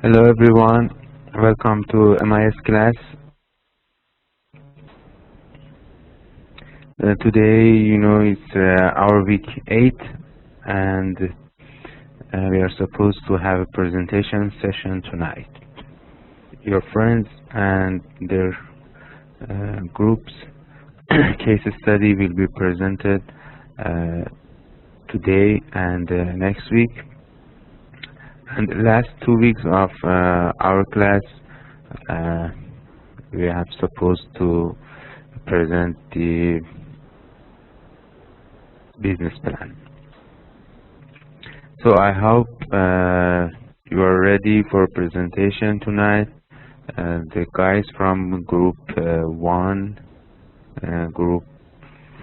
Hello everyone, welcome to MIS class. Today, it's our week 8 and we are supposed to have a presentation session tonight. Your friends and their groups case study will be presented today and next week. And the last 2 weeks of our class, we are supposed to present the business plan. So I hope you are ready for presentation tonight. The guys from group 1, group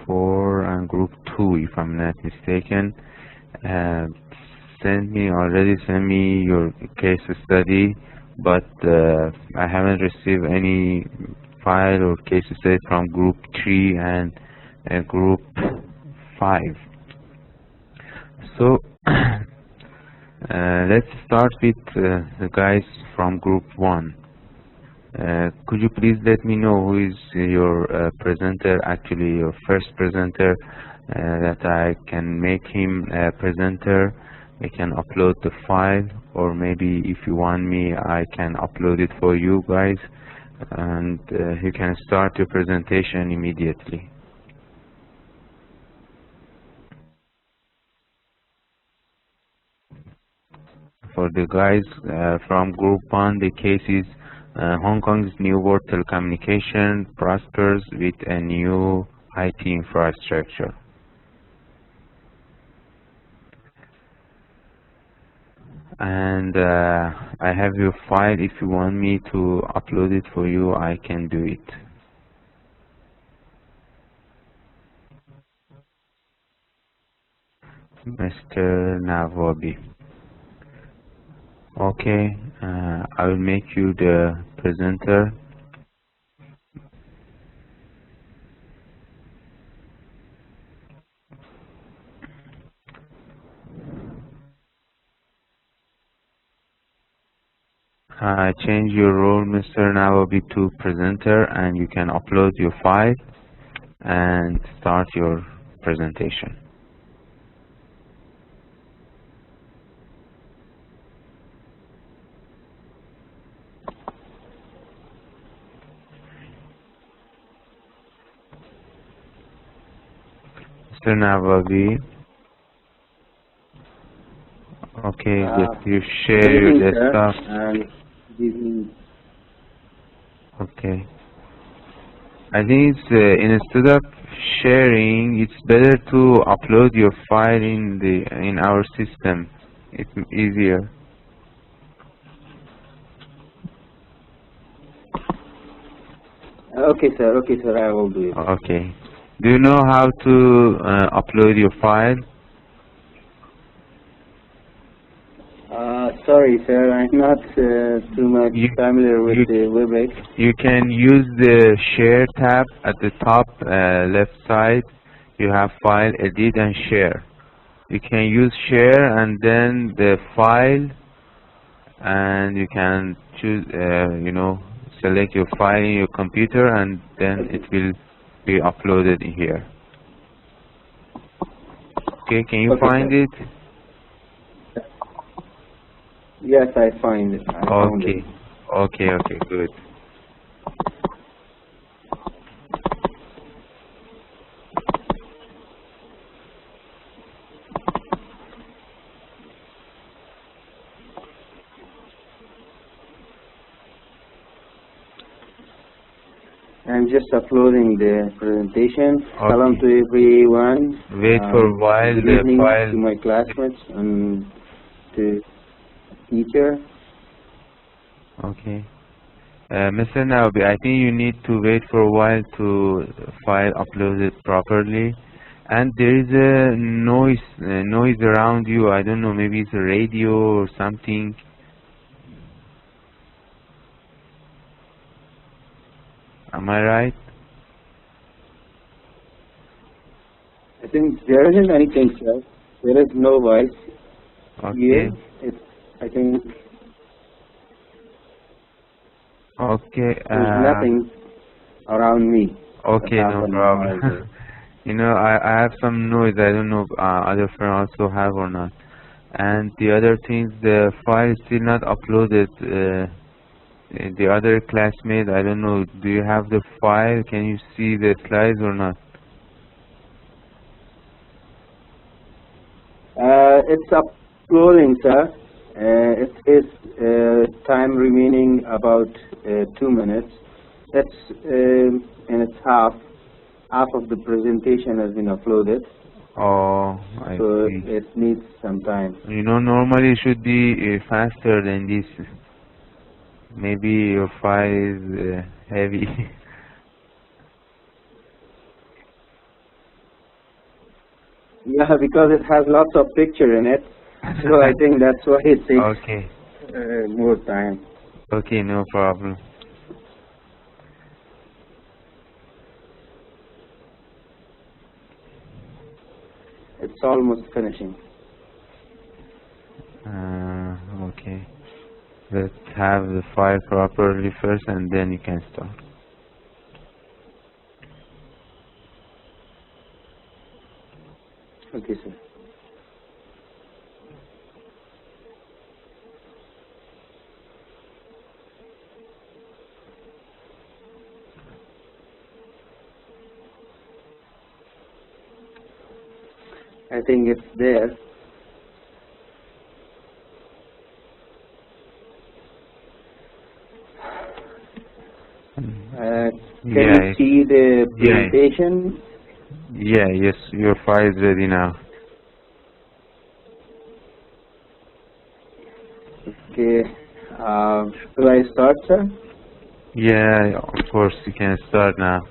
4, and group 2, if I'm not mistaken, already sent me your case study, but I haven't received any file or case study from group 3 and group 5. So let's start with the guys from group 1. Could you please let me know who is your presenter, actually your first presenter, that I can make him a presenter. I can upload the file, or maybe if you want me, I can upload it for you guys, and you can start your presentation immediately. For the guys from group 1, the case is Hong Kong's new world telecommunication prospers with a new IT infrastructure. And I have your file. If you want me to upload it for you, I can do it. Mr. Nawabi. Okay, I will make you the presenter. Change your role, Mr. Nawabi, to presenter, and you can upload your file and start your presentation. Mr. Nawabi. Okay, let you share your desktop. Okay. I think it's instead of sharing, it's better to upload your file in our system. It's easier. Okay, sir. Okay, sir. I will do it. Okay. Do you know how to upload your file? Sorry, sir. I'm not too much familiar with the WebEx. You can use the Share tab at the top left side. You have File, Edit, and Share. You can use Share and then the file, and you can choose, select your file in your computer, and then it will be uploaded here. Okay, can you find it? Yes, I find it. Okay, good. I'm just uploading the presentation. Okay. Salam to everyone. Wait for a while. Good evening to my classmates and to teacher. Okay. Mr. Nawabi, I think you need to wait for a while to file uploaded properly. And there is a noise around you. I don't know, maybe it's a radio or something. Am I right? I think there isn't anything, sir. There is no voice. Okay. I think Okay. There's nothing around me. Okay, no problem. You know, I have some noise. I don't know other friends also have or not. And the other thing, the file is still not uploaded. The other classmate, I don't know. Do you have the file? Can you see the slides or not? It's uploading, sir. It is time remaining about 2 minutes. That's and it's half of the presentation has been uploaded. Oh, I so see. it needs some time. You know, normally it should be faster than this. Maybe your file is heavy. Yeah, because it has lots of picture in it, so I think that's why it takes Okay. more time. Okay, no problem. It's almost finishing. Okay. Let's have the file properly first and then you can start. Okay, sir. I think it's there. Can you see the presentation? Yeah, yes, your file is ready now. Okay. Will I start, sir? Yeah, of course, you can start now.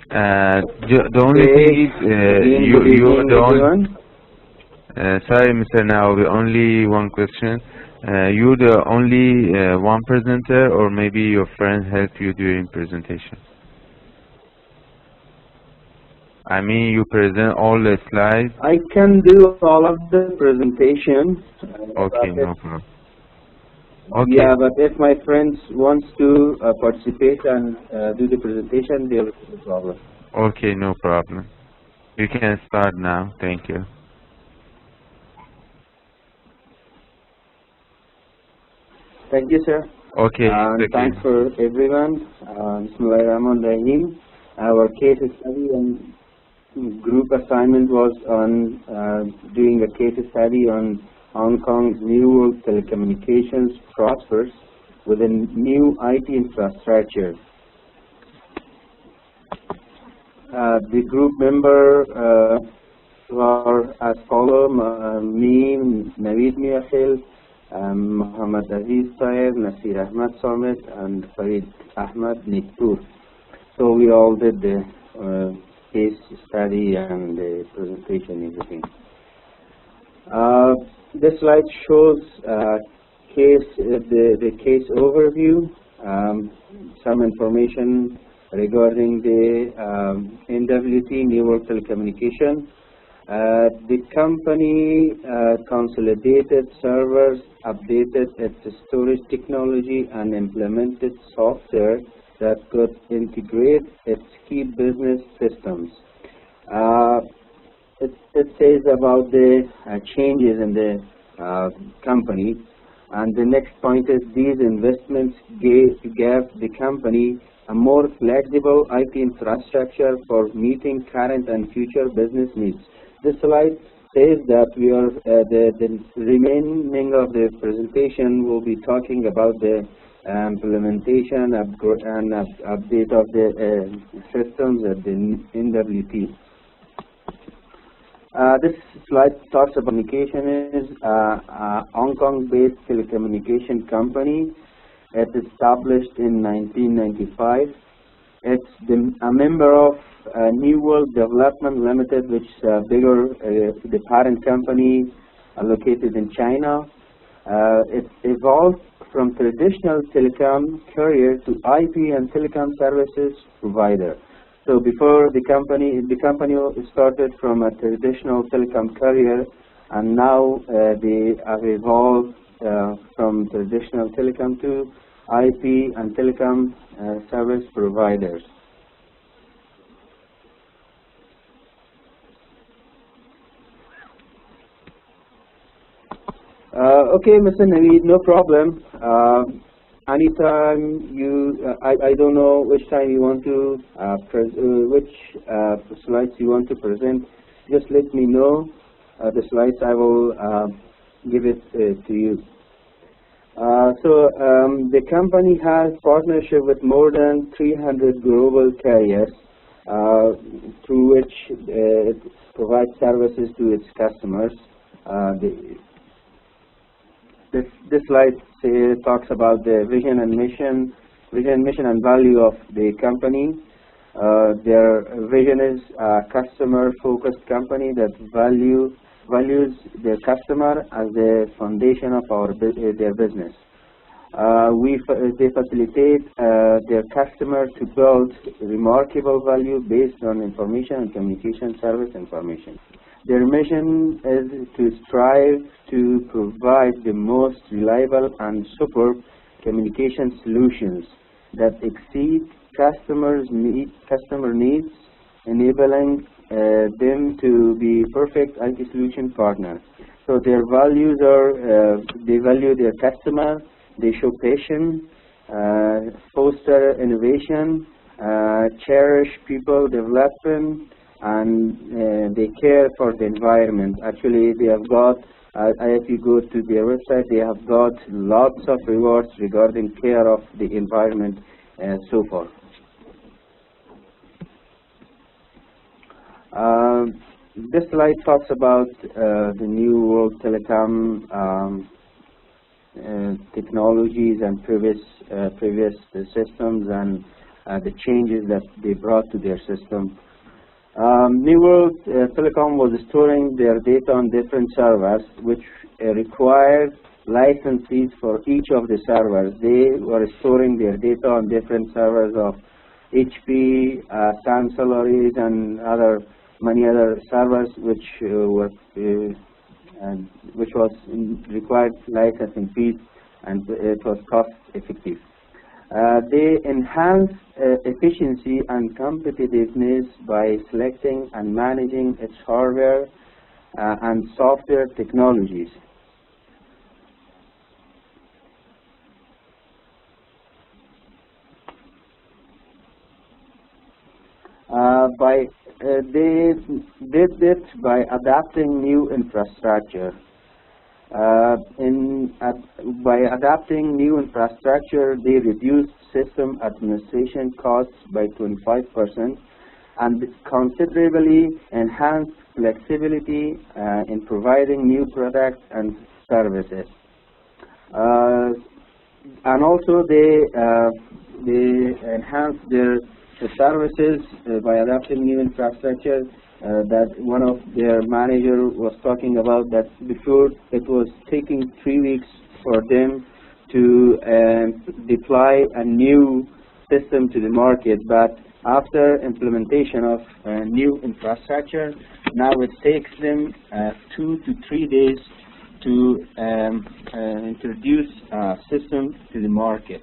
The only thing is, you're the only. Sorry, Mr. Now, only one question. You're the only one presenter, or maybe your friend helped you during presentation? I mean, you present all the slides. I can do all of the presentation. Okay, no problem. Okay. Yeah, but if my friends wants to participate and do the presentation, there is no problem. Okay, no problem. You can start now. Thank you. Thank you, sir. Okay. Thanks for everyone. Bismillahirrahmanirrahim. Our case study and group assignment was on doing a case study on Hong Kong's New World Telecommunications prospers with a new IT infrastructure. The group member are as follows: me, Naveed Miakhil, Muhammad Aziz Taib, Nasir Ahmad Samit, and Farid Ahmad Niktur. So we all did the case study and the presentation, everything. This slide shows the case overview, some information regarding the NWT, New World Telecommunication. The company consolidated servers, updated its storage technology, and implemented software that could integrate its key business systems. It says about the changes in the company, and the next point is these investments gave the company a more flexible IT infrastructure for meeting current and future business needs. This slide says that we are the remaining of the presentation will be talking about the implementation and update of the systems at the NWT. This slide talks about communication is a Hong Kong-based telecommunication company. It established in 1995. It's a member of New World Development Limited, which is the parent company located in China. It evolved from traditional telecom carrier to IP and telecom services provider. So before the company started from a traditional telecom carrier, and now they have evolved from traditional telecom to IP and telecom service providers. Okay, Mr. Naveed, no problem. Anytime you, I don't know which time you want to, which slides you want to present, just let me know. The slides I will give it to you. The company has partnership with more than 300 global carriers through which it provides services to its customers. This slide talks about the vision, mission, and value of the company. Their vision is a customer-focused company that values their customer as the foundation of their business. They facilitate their customer to build remarkable value based on information and communication service information. Their mission is to strive to provide the most reliable and superb communication solutions that exceed customer needs, enabling them to be perfect IT solution partner. So their values are they value their customer, they show patience, foster innovation, cherish people development, and they care for the environment. Actually, they have got, if you go to their website, they have got lots of rewards regarding care of the environment so far. This slide talks about the new world telecom technologies and previous systems and the changes that they brought to their system. New World Telecom was storing their data on different servers, which required licenses for each of the servers. They were storing their data on different servers of HP, Sun Solaris, and many other servers, which was required licensing fees, and it was cost effective. They enhance efficiency and competitiveness by selecting and managing its hardware and software technologies. They did it by adapting new infrastructure. By adapting new infrastructure, they reduced system administration costs by 25% and considerably enhanced flexibility in providing new products and services. And also they enhanced the services by adapting new infrastructure. That one of their manager was talking about, that before it was taking 3 weeks for them to deploy a new system to the market, but after implementation of new infrastructure, now it takes them 2 to 3 days to introduce a system to the market.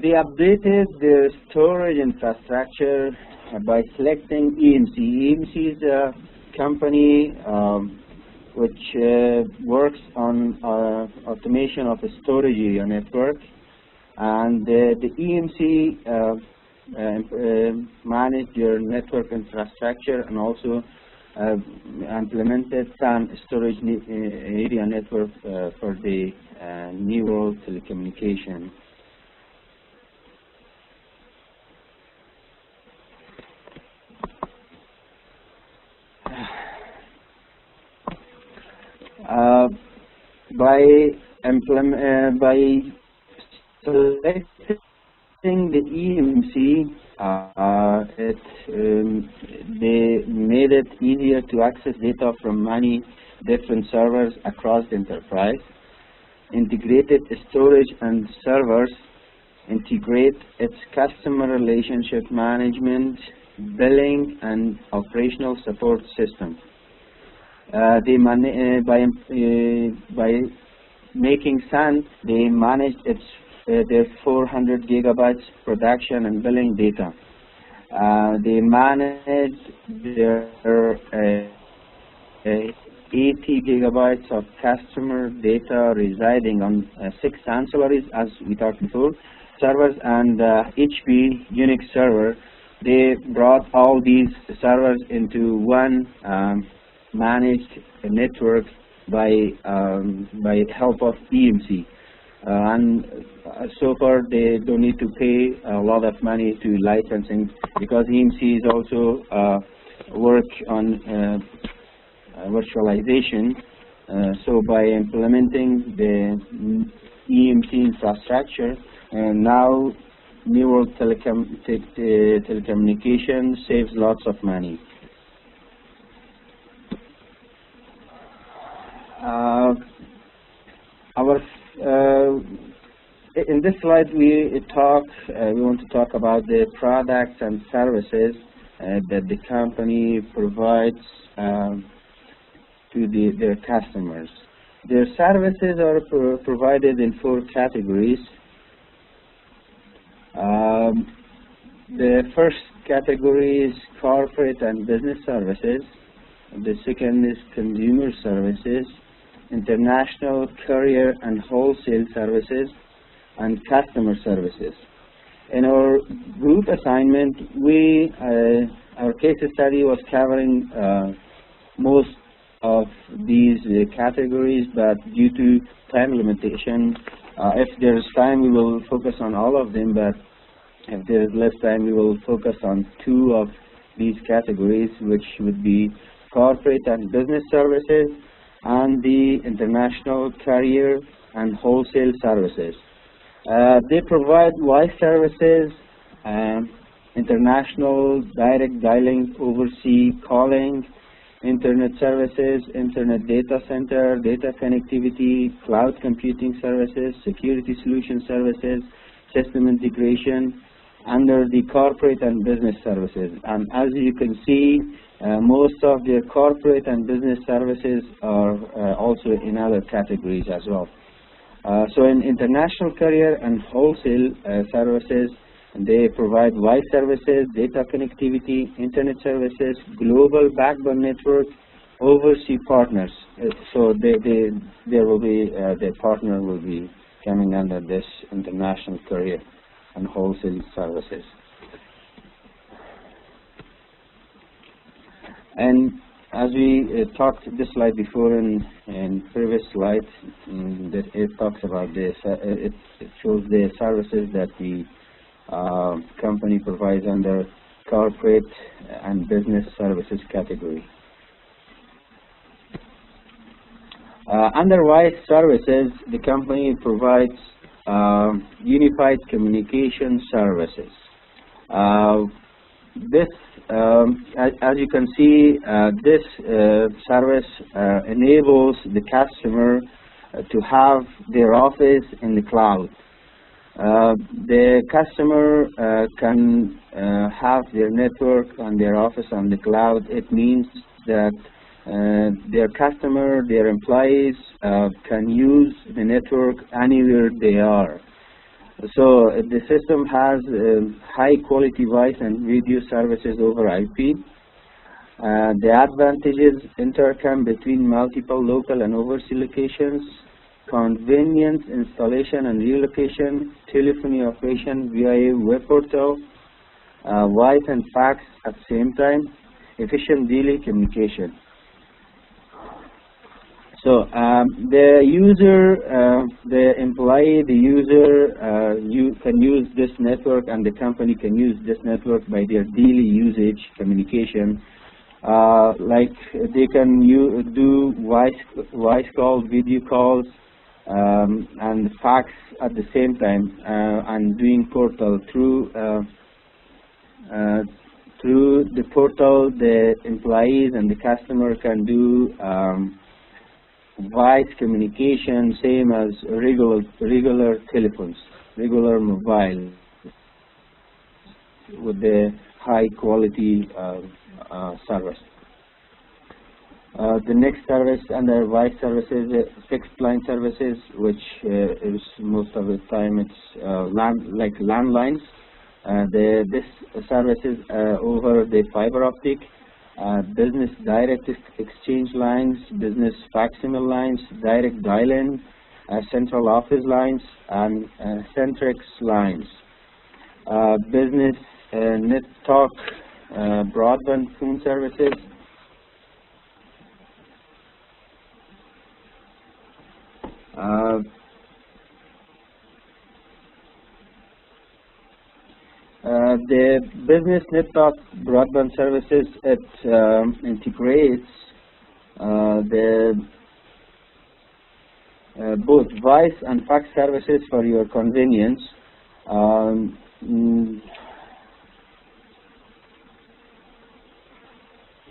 They updated their storage infrastructure by selecting EMC. EMC is a company which works on automation of a storage area network, and the EMC managed their network infrastructure and also implemented some storage area network for the New World Telecommunication. By selecting the EMC, they made it easier to access data from many different servers across the enterprise, integrated storage and servers, integrate its customer relationship management, billing, and operational support system. By making Sun, they managed their 400 gigabytes production and billing data. They managed their 80 gigabytes of customer data residing on 6 ancillaries, as we talked before, servers and HP Unix server. They brought all these servers into one managed network by help of EMC. And so far they don't need to pay a lot of money to licensing, because EMC is also work on virtualization. So by implementing the EMC infrastructure, and now New World Telecommunication saves lots of money. In this slide we want to talk about the products and services that the company provides to their customers. Their services are provided in 4 categories. The first category is corporate and business services. The second is consumer services, international courier and wholesale services, and customer services. In our group assignment, our case study was covering most of these categories, but due to time limitation, if there's time, we will focus on all of them, but if there is less time, we will focus on 2 of these categories, which would be corporate and business services and the international carrier and wholesale services. They provide voice services, international direct dialing, overseas calling, internet services, internet data center, data connectivity, cloud computing services, security solution services, system integration under the corporate and business services. And as you can see, most of their corporate and business services are also in other categories as well. So in international carrier and wholesale services, they provide voice services, data connectivity, internet services, global backbone network, overseas partners. So there will be their partner will be coming under this international carrier and wholesale services. And as we talked this slide before in previous slide, that it talks about this. It shows the services that the company provides under corporate and business services category. Under voice services, the company provides unified communication services. As you can see, this service enables the customer to have their office in the cloud. The customer can have their network and their office on the cloud. It means that their customer, their employees can use the network anywhere they are. So the system has high quality voice and video services over IP. The advantages: intercom between multiple local and overseas locations, convenience installation and relocation, telephony operation via web portal, voice and fax at the same time, efficient daily communication. So the user, the employee, the user, you can use this network, and the company can use this network by their daily usage communication. Like they can do voice calls, video calls, and fax at the same time, and doing portal through the portal. The employees and the customer can do voice communication, same as regular telephones, regular mobile, with the high quality service. The next service under voice services, fixed line services, which is most of the time it's like landlines. This service is over the fiber optic, business direct exchange lines, business facsimile lines, direct dial-in, central office lines, and Centrex lines. Business net talk, broadband phone services. The business network broadband services, it integrates both voice and fax services for your convenience.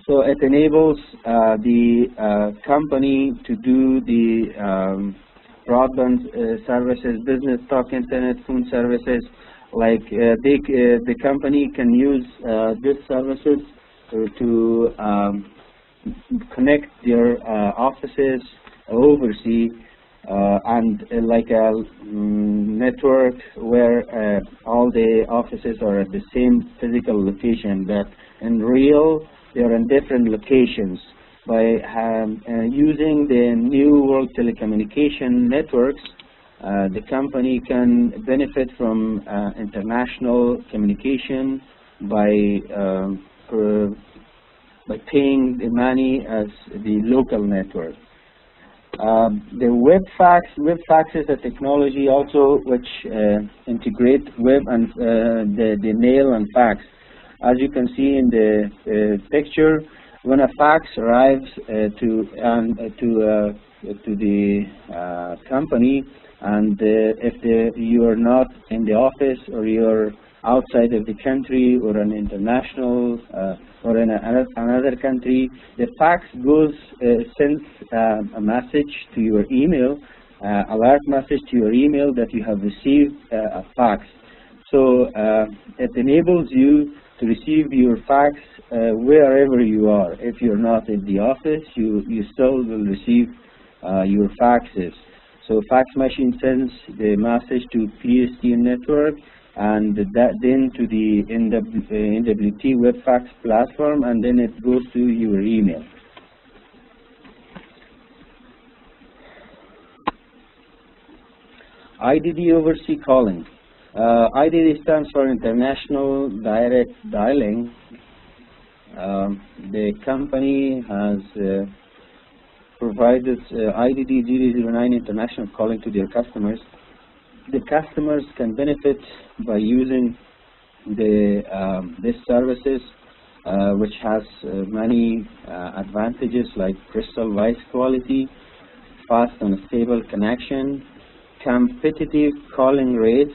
So it enables the company to do the broadband services, business talk, internet, phone services. Like the company can use these services to connect their offices overseas, and like a network where all the offices are at the same physical location, but in real they are in different locations. By using the new world telecommunication networks, the company can benefit from international communication by paying the money as the local network. The web fax is a technology also which integrate web and the mail and fax. As you can see in the picture, when a fax arrives to the company, and if you are not in the office, or you're outside of the country, or an international or in another country, the fax goes sends a message to your email, alert message to your email that you have received a fax. So it enables you to receive your fax wherever you are. If you're not in the office, you still will receive your faxes. So fax machine sends the message to PSTN network, and that then to the NWT web fax platform, and then it goes to your email. IDD overseas calling. IDD stands for International Direct Dialing. The company has provided IDD 009 international calling to their customers. The customers can benefit by using these services, which has many advantages like crystal voice quality, fast and stable connection, competitive calling rates,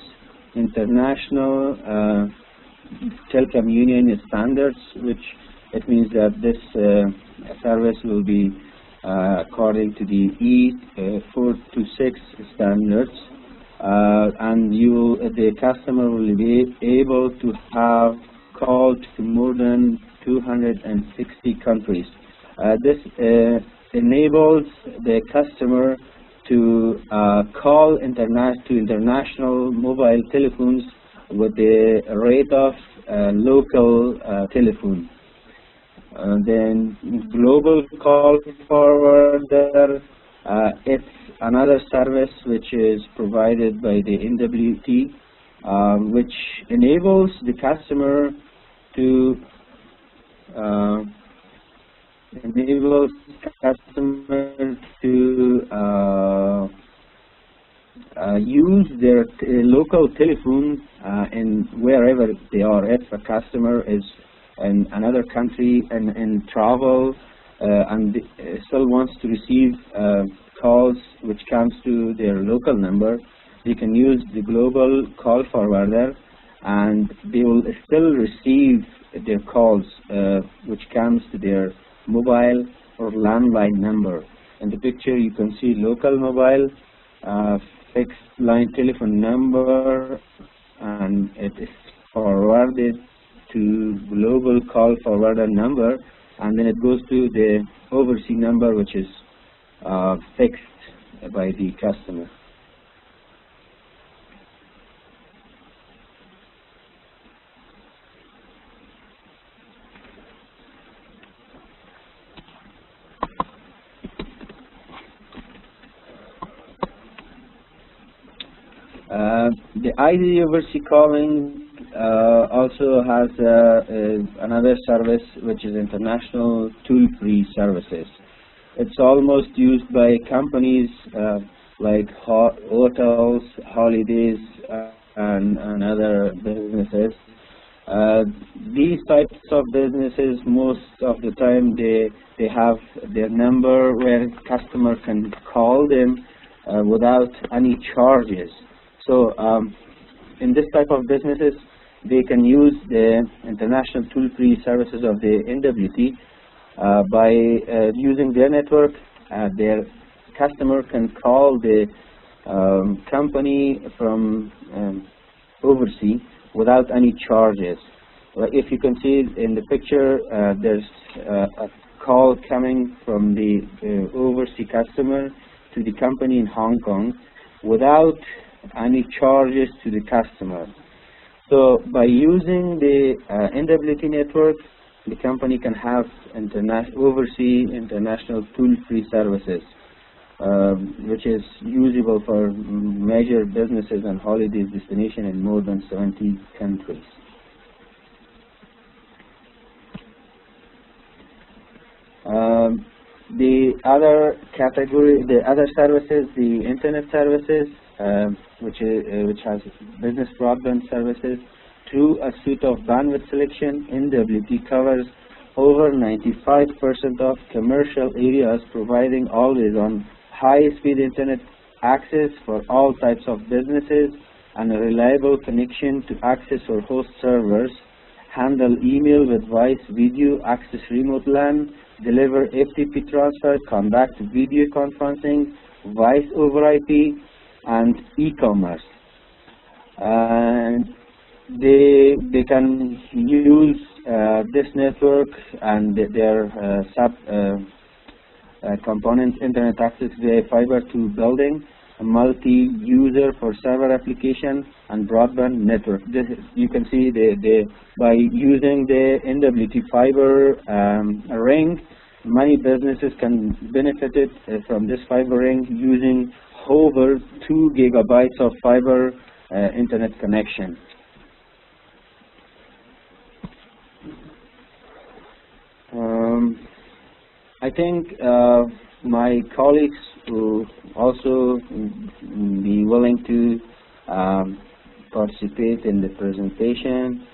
international telecom union standards, which it means that this service will be according to the E426 standards, and the customer will be able to have called to more than 260 countries. This enables the customer to call to international mobile telephones with the rate of local telephone. Then global call forwarder, it's another service which is provided by the NWT, which enables the customer to use their local telephone in wherever they are. If a customer is in another country and in travel and still wants to receive calls which comes to their local number, they can use the global call forwarder, and they will still receive their calls which comes to their mobile or landline number. In the picture you can see local mobile, fixed line telephone number, and it is forwarded to global call forwarder number, and then it goes to the overseas number, which is fixed by the customer. The ID overseas calling also has another service, which is international toll-free services. It's almost used by companies like hotels, holidays, and other businesses. These types of businesses, most of the time, they have their number where customer can call them without any charges. So in this type of businesses, they can use the international toll-free services of the NWT by using their network. Their customer can call the company from overseas without any charges. If you can see in the picture, there's a call coming from the overseas customer to the company in Hong Kong without any charges to the customer. So by using the NWT network, the company can have overseas international toll-free services, which is usable for major businesses and holidays destination in more than 70 countries. The other category, the other services, the internet services, which has business broadband services, through a suite of bandwidth selection, NWT covers over 95% of commercial areas, providing always-on high-speed internet access for all types of businesses and a reliable connection to access or host servers, handle email with voice, video, access remote LAN, deliver FTP transfer, conduct video conferencing, voice over IP, and e-commerce. And they can use this network and their component internet access via fiber to building, a multi-user for server application and broadband network. This is, you can see by using the NWT fiber ring, many businesses can benefit from this fiber ring using over 2 gigabytes of fiber internet connection. I think my colleagues will also be willing to participate in the presentation.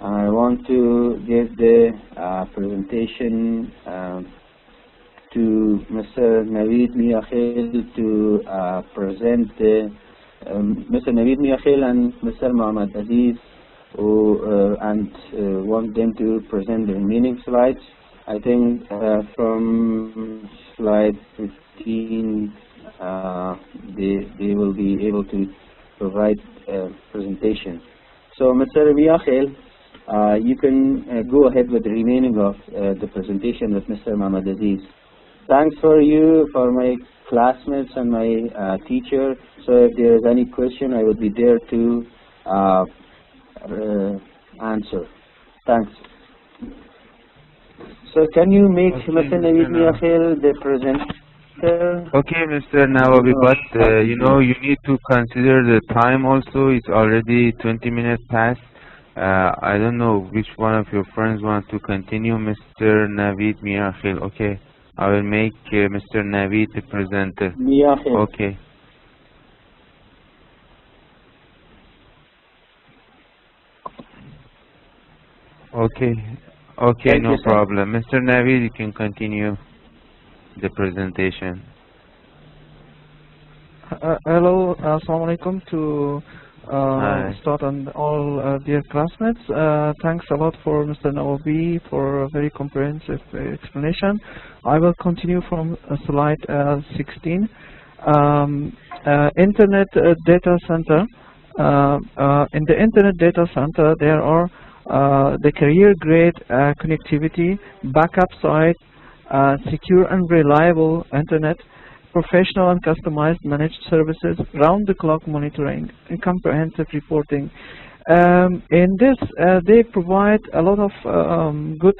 I want to give the presentation to Mr. Naveed Miakhil to present Mr. Naveed Miakhil and Mr. Mohammed Aziz, and want them to present the remaining slides. I think from slide 15 they will be able to provide a presentation. So Mr. Miakhil, you can go ahead with the remaining of the presentation with Mr. Mohammed Aziz. Thanks for my classmates and my teacher. So if there is any question, I would be there to answer. Thanks. So can you make Mr. Naveed Miakhil the presenter? Okay, Mr. Nawawi, but you know, you need to consider the time also. It's already 20 minutes past. I don't know which one of your friends wants to continue. Mr. Naveed Miakhil. Okay, I will make Mr. Naveed the presenter. Miakhil. Okay. Okay. Okay, Thank no you, sir. problem. Mr. Naveed, you can continue the presentation. Hello, assalamu alaikum to start on all dear classmates. Thanks a lot for Mr. Nawawi for a very comprehensive explanation. I will continue from slide 16. Internet data center. In the internet data center, there are the carrier grade connectivity, backup site, secure and reliable internet, professional and customized managed services, round-the-clock monitoring, and comprehensive reporting. In this, they provide a lot of good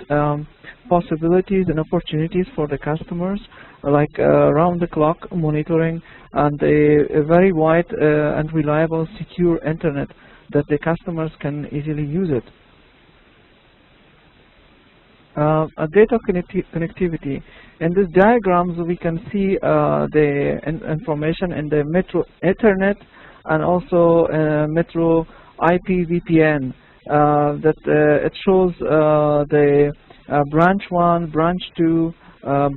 possibilities and opportunities for the customers, like round-the-clock monitoring and a very wide and reliable, secure internet that the customers can easily use it. Data connectivity. In these diagrams, we can see the information in the Metro Ethernet and also Metro IP VPN. That it shows the branch 1, branch 2,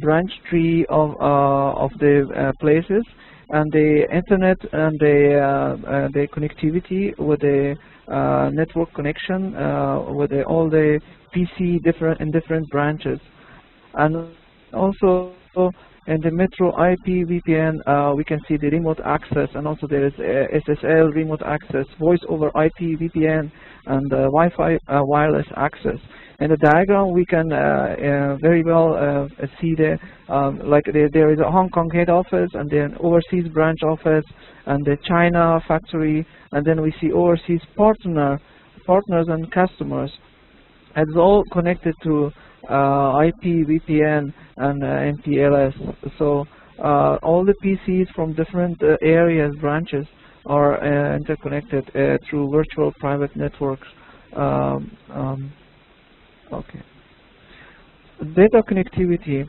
branch 3 of the places, and the internet and the connectivity with the network connection with all the PC in different branches. And also in the Metro IP VPN, we can see the remote access, and also there is SSL remote access, voice over IP VPN, and Wi-Fi wireless access. In the diagram, we can very well see there is a Hong Kong head office, and then overseas branch office, and the China factory, and then we see overseas partners and customers. It's all connected to IP VPN and MPLS. So all the PCs from different areas, branches, are interconnected through virtual private networks. Okay. Data connectivity.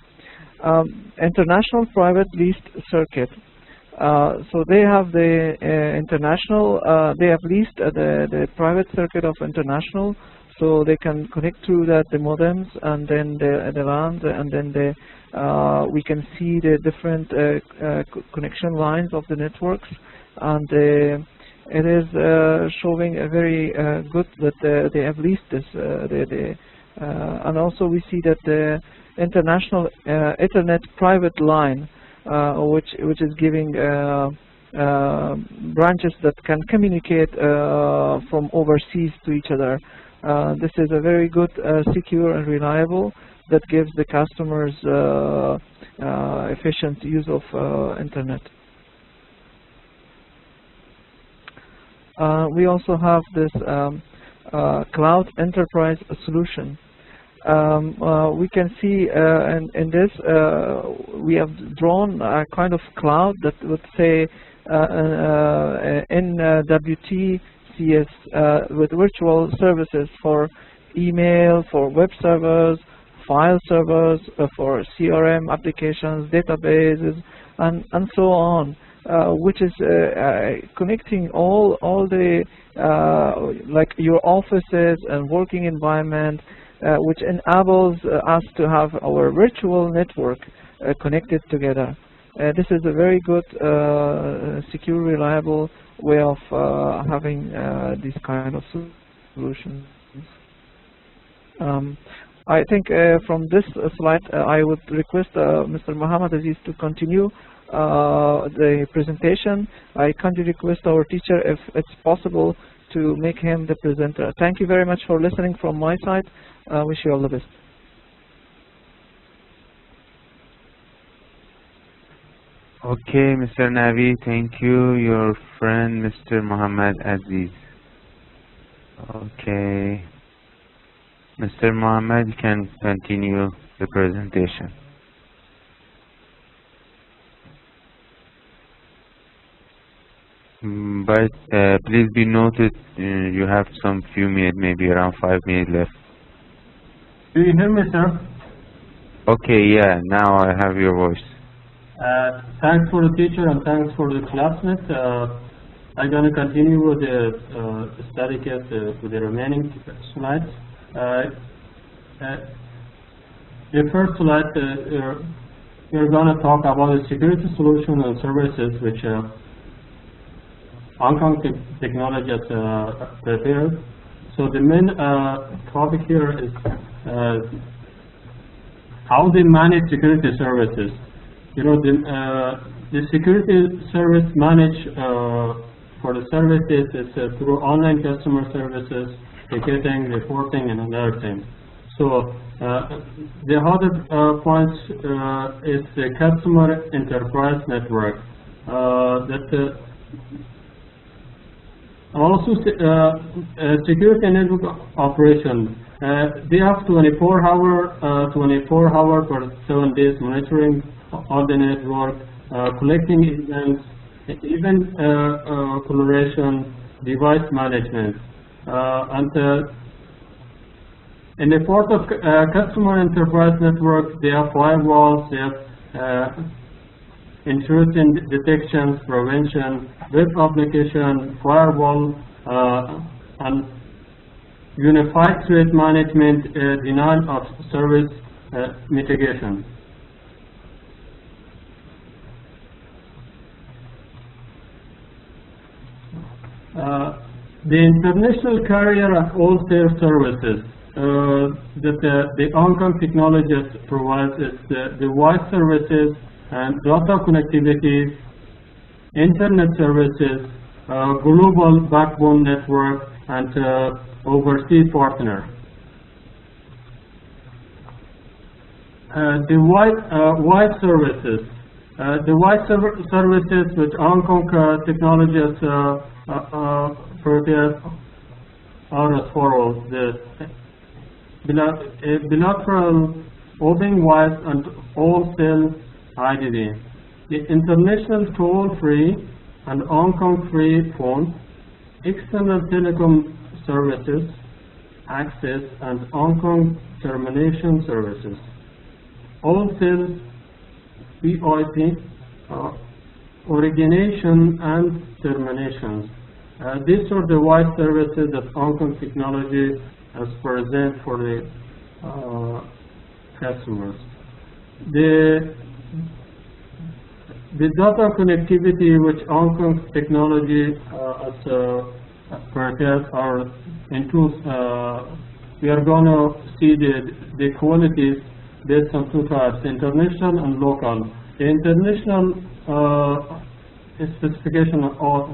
International private leased circuit. So they have the international. They have leased the private circuit of international. So they can connect through that the modems, and then the LAN, and then we can see the different connection lines of the networks, and it is showing a very good that they have leased this. And also we see that the international Ethernet private line, which is giving branches that can communicate from overseas to each other. This is a very good, secure and reliable that gives the customers efficient use of internet. We also have this cloud enterprise solution. We can see in this we have drawn a kind of cloud that would say NWT CS with virtual services for email, for web servers, file servers, for CRM applications, databases, and so on, which is connecting all the like your offices and working environment, which enables us to have our virtual network connected together. This is a very good, secure, reliable way of having these kind of solutions. I think from this slide, I would request Mr. Muhammad Aziz to continue the presentation. I kindly request our teacher, if it's possible, to make him the presenter. Thank you very much for listening from my side. Wish you all the best. Okay, Mr. Navi, thank you. Your friend, Mr. Muhammad Aziz. Okay. Mr. Muhammad, you can continue the presentation. But please be noted, you have some few minutes, maybe around 5 minutes left. Do you hear me, sir? Okay, yeah, now I have your voice. Thanks for the teacher and thanks for the classmates. I'm going to continue with the study case with the remaining slides. The first slide, we're going to talk about the security solution and services which Hong Kong Technology has prepared. So the main topic here is how they manage security services. You know, the security service manage for the services is through online customer services, ticketing, reporting, and other things. So The other point is the customer enterprise network. Also, security network operation. They have 24 hour per 7 days monitoring on the network, collecting events, event collaboration, device management, and in the part of customer enterprise network, they have firewalls, they have intrusion detections, prevention, web application, firewall, and unified threat management, denial of service mitigation. The international carrier and wholesale services that the Hong Kong technologies provides is the voice services and data connectivity, internet services, global backbone network, and overseas partner. The wide services. The wide services which Hong Kong technologies prepare are as follows: the bilateral open voice and wholesale IDD, the international toll-free and Hong Kong free phone, external telecom services, access and Hong Kong termination services, wholesale VoIP, origination and terminations. These are the wide services that Hong Kong technology has present for the customers. The data connectivity which Hong Kong technology has prepared are into, we are going to see the qualities based on two types, international and local. The international specification are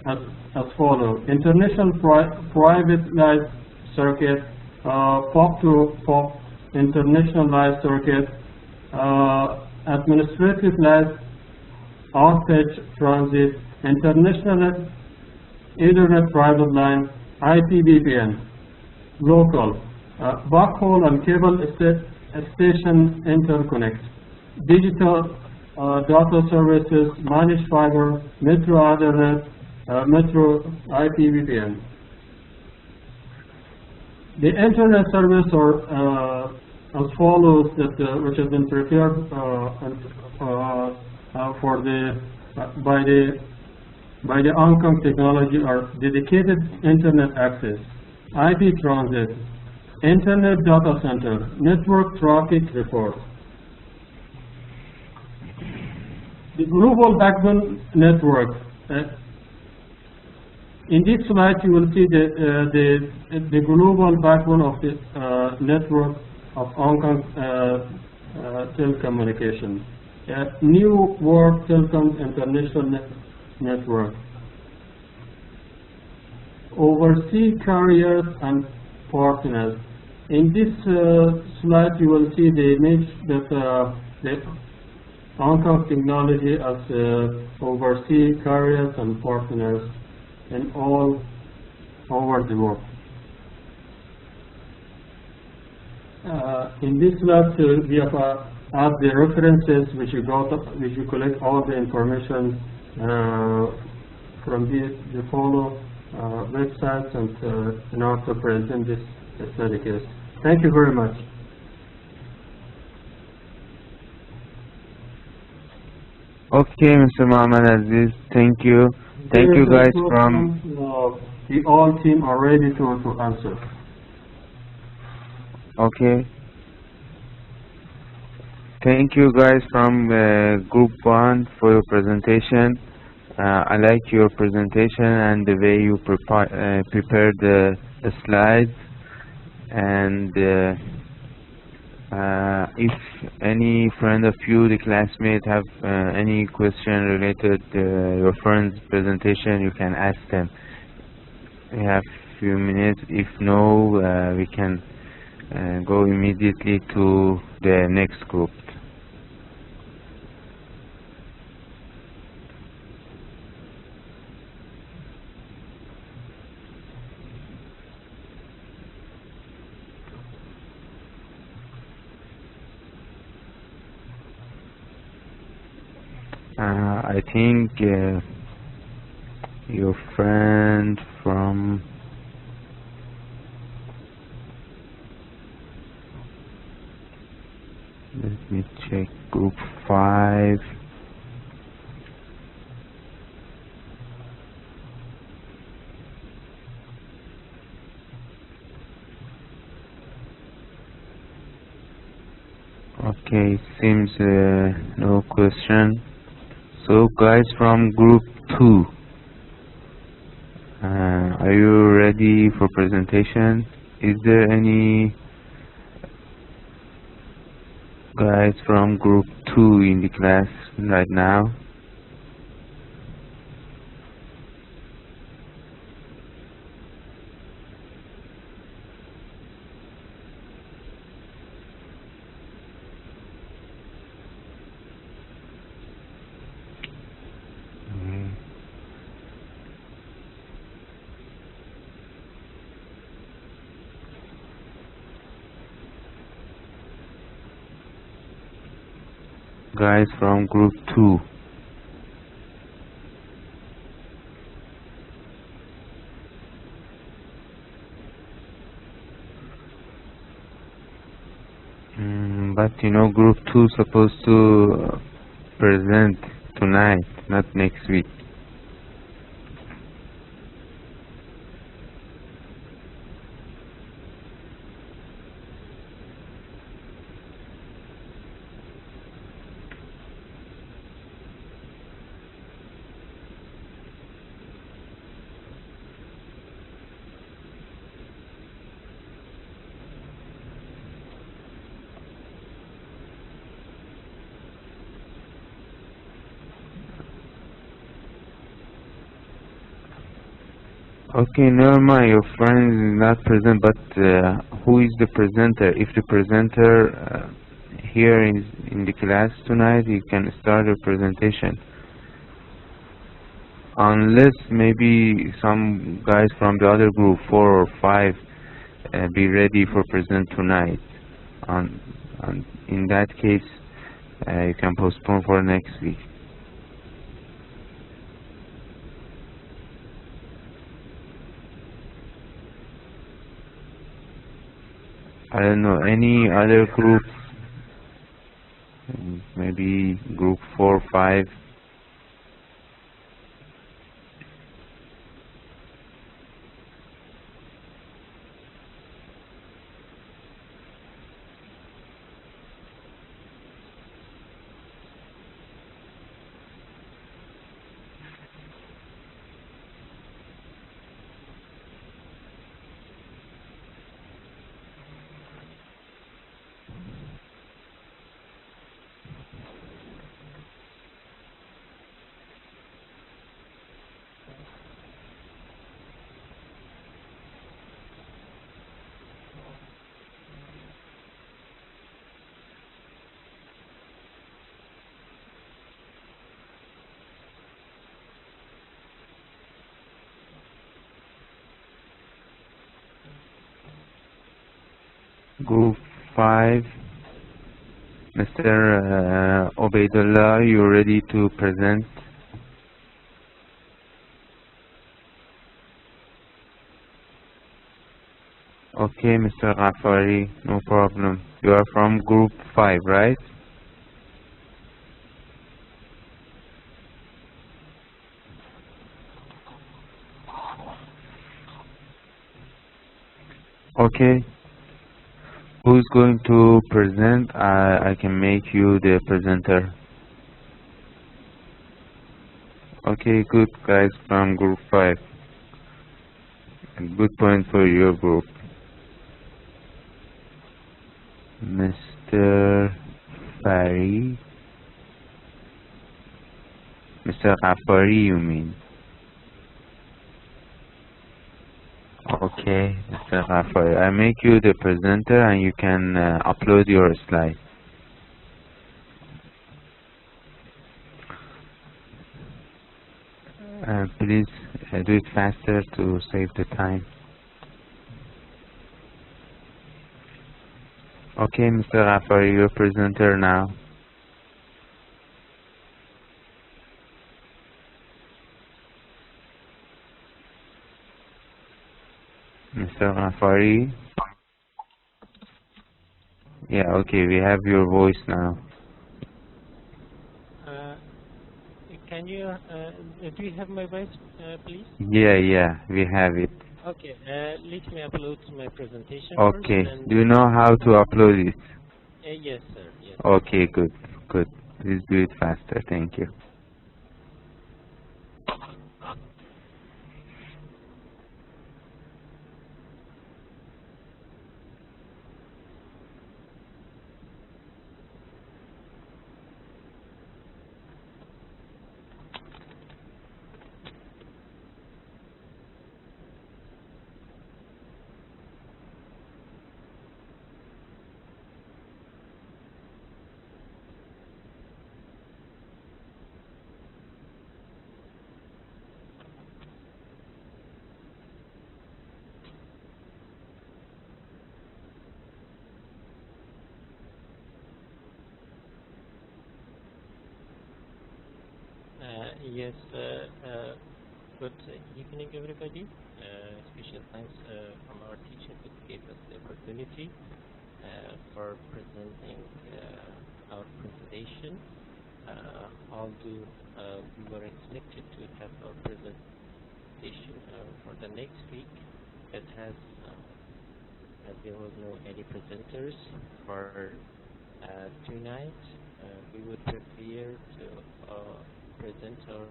as follows: international private live circuit, POP to POP, international live circuit, administrative live outage transit, international Ethernet private line, IPVPN, local, backhaul and cable station interconnect, digital data services, managed fiber, Metro Ethernet, Metro IPVPN. The internet service are as follows, that which has been prepared for by the Hong Kong technology are dedicated internet access, IP transit, internet data center, network traffic report. The global backbone network. In this slide, you will see the global backbone of the network of Hong Kong telecommunications. New World Telecom International Network. Overseas carriers and partners. In this slide, you will see the image that the Hong Kong technology as overseas carriers and partners in all over the world. In this slide, we have the references which you collect all the information from the follow websites and also present this study case. Thank you very much. Okay, Mr. Mohammed Aziz, thank you. Thank you guys from... The all team are ready to answer. Okay. Thank you guys from Group 1 for your presentation. I like your presentation and the way you prepared the slides. And if any friend of you, the classmate, have any question related to your friend's presentation, you can ask them. We have a few minutes. If no, we can go immediately to the next group. I think your friend from let me check group 5. Okay, seems no question. So guys from group 2, are you ready for presentation? Is there any guys from group 2 in the class right now? Guys from group 2. But you know, group 2 supposed to present tonight, not next week. Okay, never mind, your friend is not present, but who is the presenter? If the presenter here is in the class tonight, he can start a presentation. Unless maybe some guys from the other group, 4 or 5, be ready for present tonight. In that case, you can postpone for next week. I don't know, any other group, maybe group 4 or 5. Group 5, Mr. Obeidullah, you ready to present? Okay, Mr. Ghaffari, no problem. You are from group 5, right? Okay. Who's going to present? I can make you the presenter. Okay, good guys from group 5. Good point for your group. Mr. Fari. Mr. Ghaffari, you mean? Okay, Mr. Ghafari. I make you the presenter and you can upload your slide. Please do it faster to save the time. Okay, Mr. Ghafari, you're presenter now. Mr. Ghafari? Yeah, okay, we have your voice now. Can you, do you have my voice, please? Yeah, we have it. Okay, let me upload my presentation Okay, first. do you know how to upload it? Yes, sir. Yes. Okay, good. Please do it faster, thank you. Yes, good evening, everybody. Special thanks from our teacher who gave us the opportunity for presenting our presentation. Although we were expected to have our presentation for the next week, it has there was no any presenters for tonight. We would prepare to present our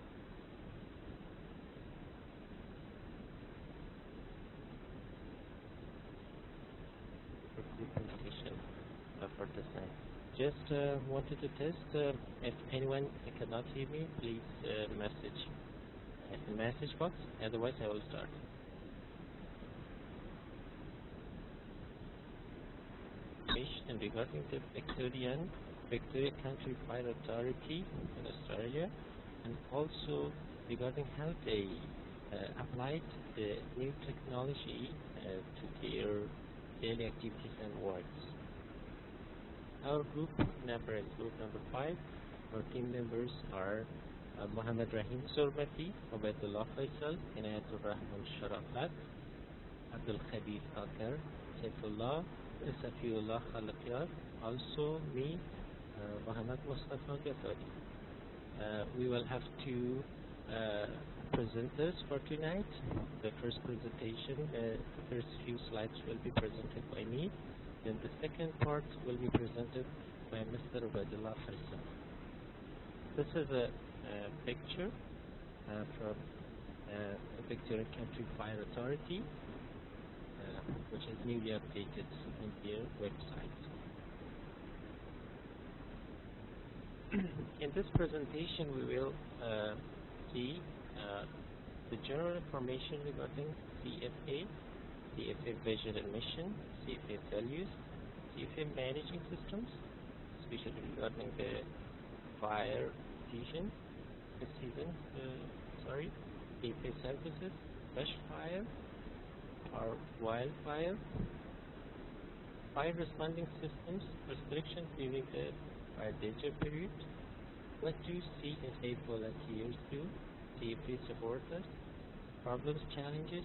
presentation for this night. Just wanted to test if anyone cannot hear me, please message in the message box. Otherwise, I will start. And regarding the Victoria Country Fire Authority in Australia, and also regarding how they applied the new technology to their daily activities and works. Our group number is group number 5. Our team members are Mohammed Rahim Surmati, Ubaidullah Faisal, Inayatul Rahman Sharafat, Abdul Khabir Akar, Saifullah, Safiullah Khalaqiyar, also me, Muhammad Mustafa Ghaffari. We will have two presenters for tonight. The first presentation, the first few slides will be presented by me. Then the second part will be presented by Mr. Ubaidullah Faisal. This is a picture from the Victoria Country Fire Authority, which is newly updated in their website. In this presentation, we will see the general information regarding CFA, CFA vision and mission, CFA values, CFA managing systems, especially regarding the fire season, CFA services, bush fire, or wildfire, fire responding systems, restrictions during the fire danger period, what do CFA volunteers do, CFA supporters, problems, challenges,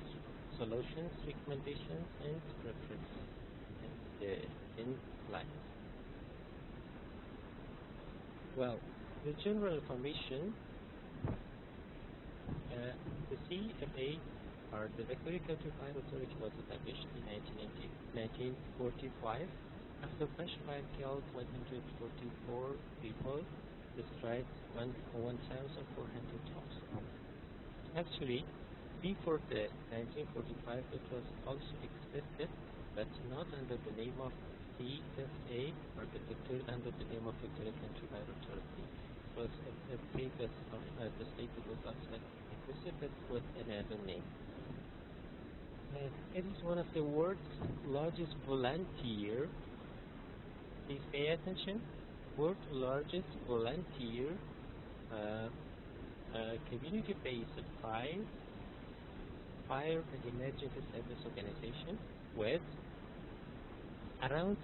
solutions, recommendations, and preferences in life. Well, the general information, the CFA, or the Victoria Country Fire Authority, was established in 1945 after bush fire killed 144 people, destroyed 1,400 jobs. Actually, before the 1945, it was also existed, but not under the name of CFA or under the name of Victoria Country Fire Authority. It was a previous of the state that was also existed, but with another name. It is one of the world's largest volunteer. Please pay attention. World's largest volunteer community-based fire and emergency service organization with around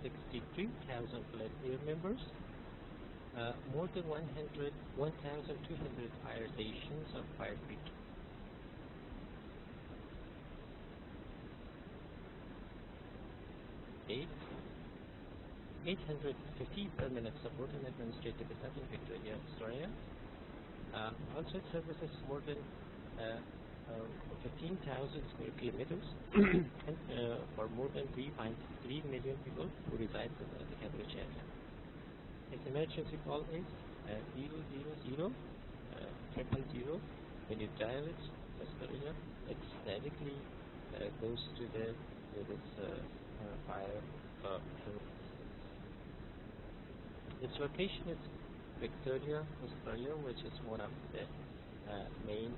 63,000 volunteer members, more than 1,200 fire stations of fire brigade. 850 permanent support and administrative staff in Victoria, Australia. Also it services more than 15,000 square kilometers and for more than 3.3 million people who reside in the Cambridge area. Its emergency call is 000 000. When you dial it, Australia, it statically goes to this fire. Its location is Victoria, Australia, which is one of the main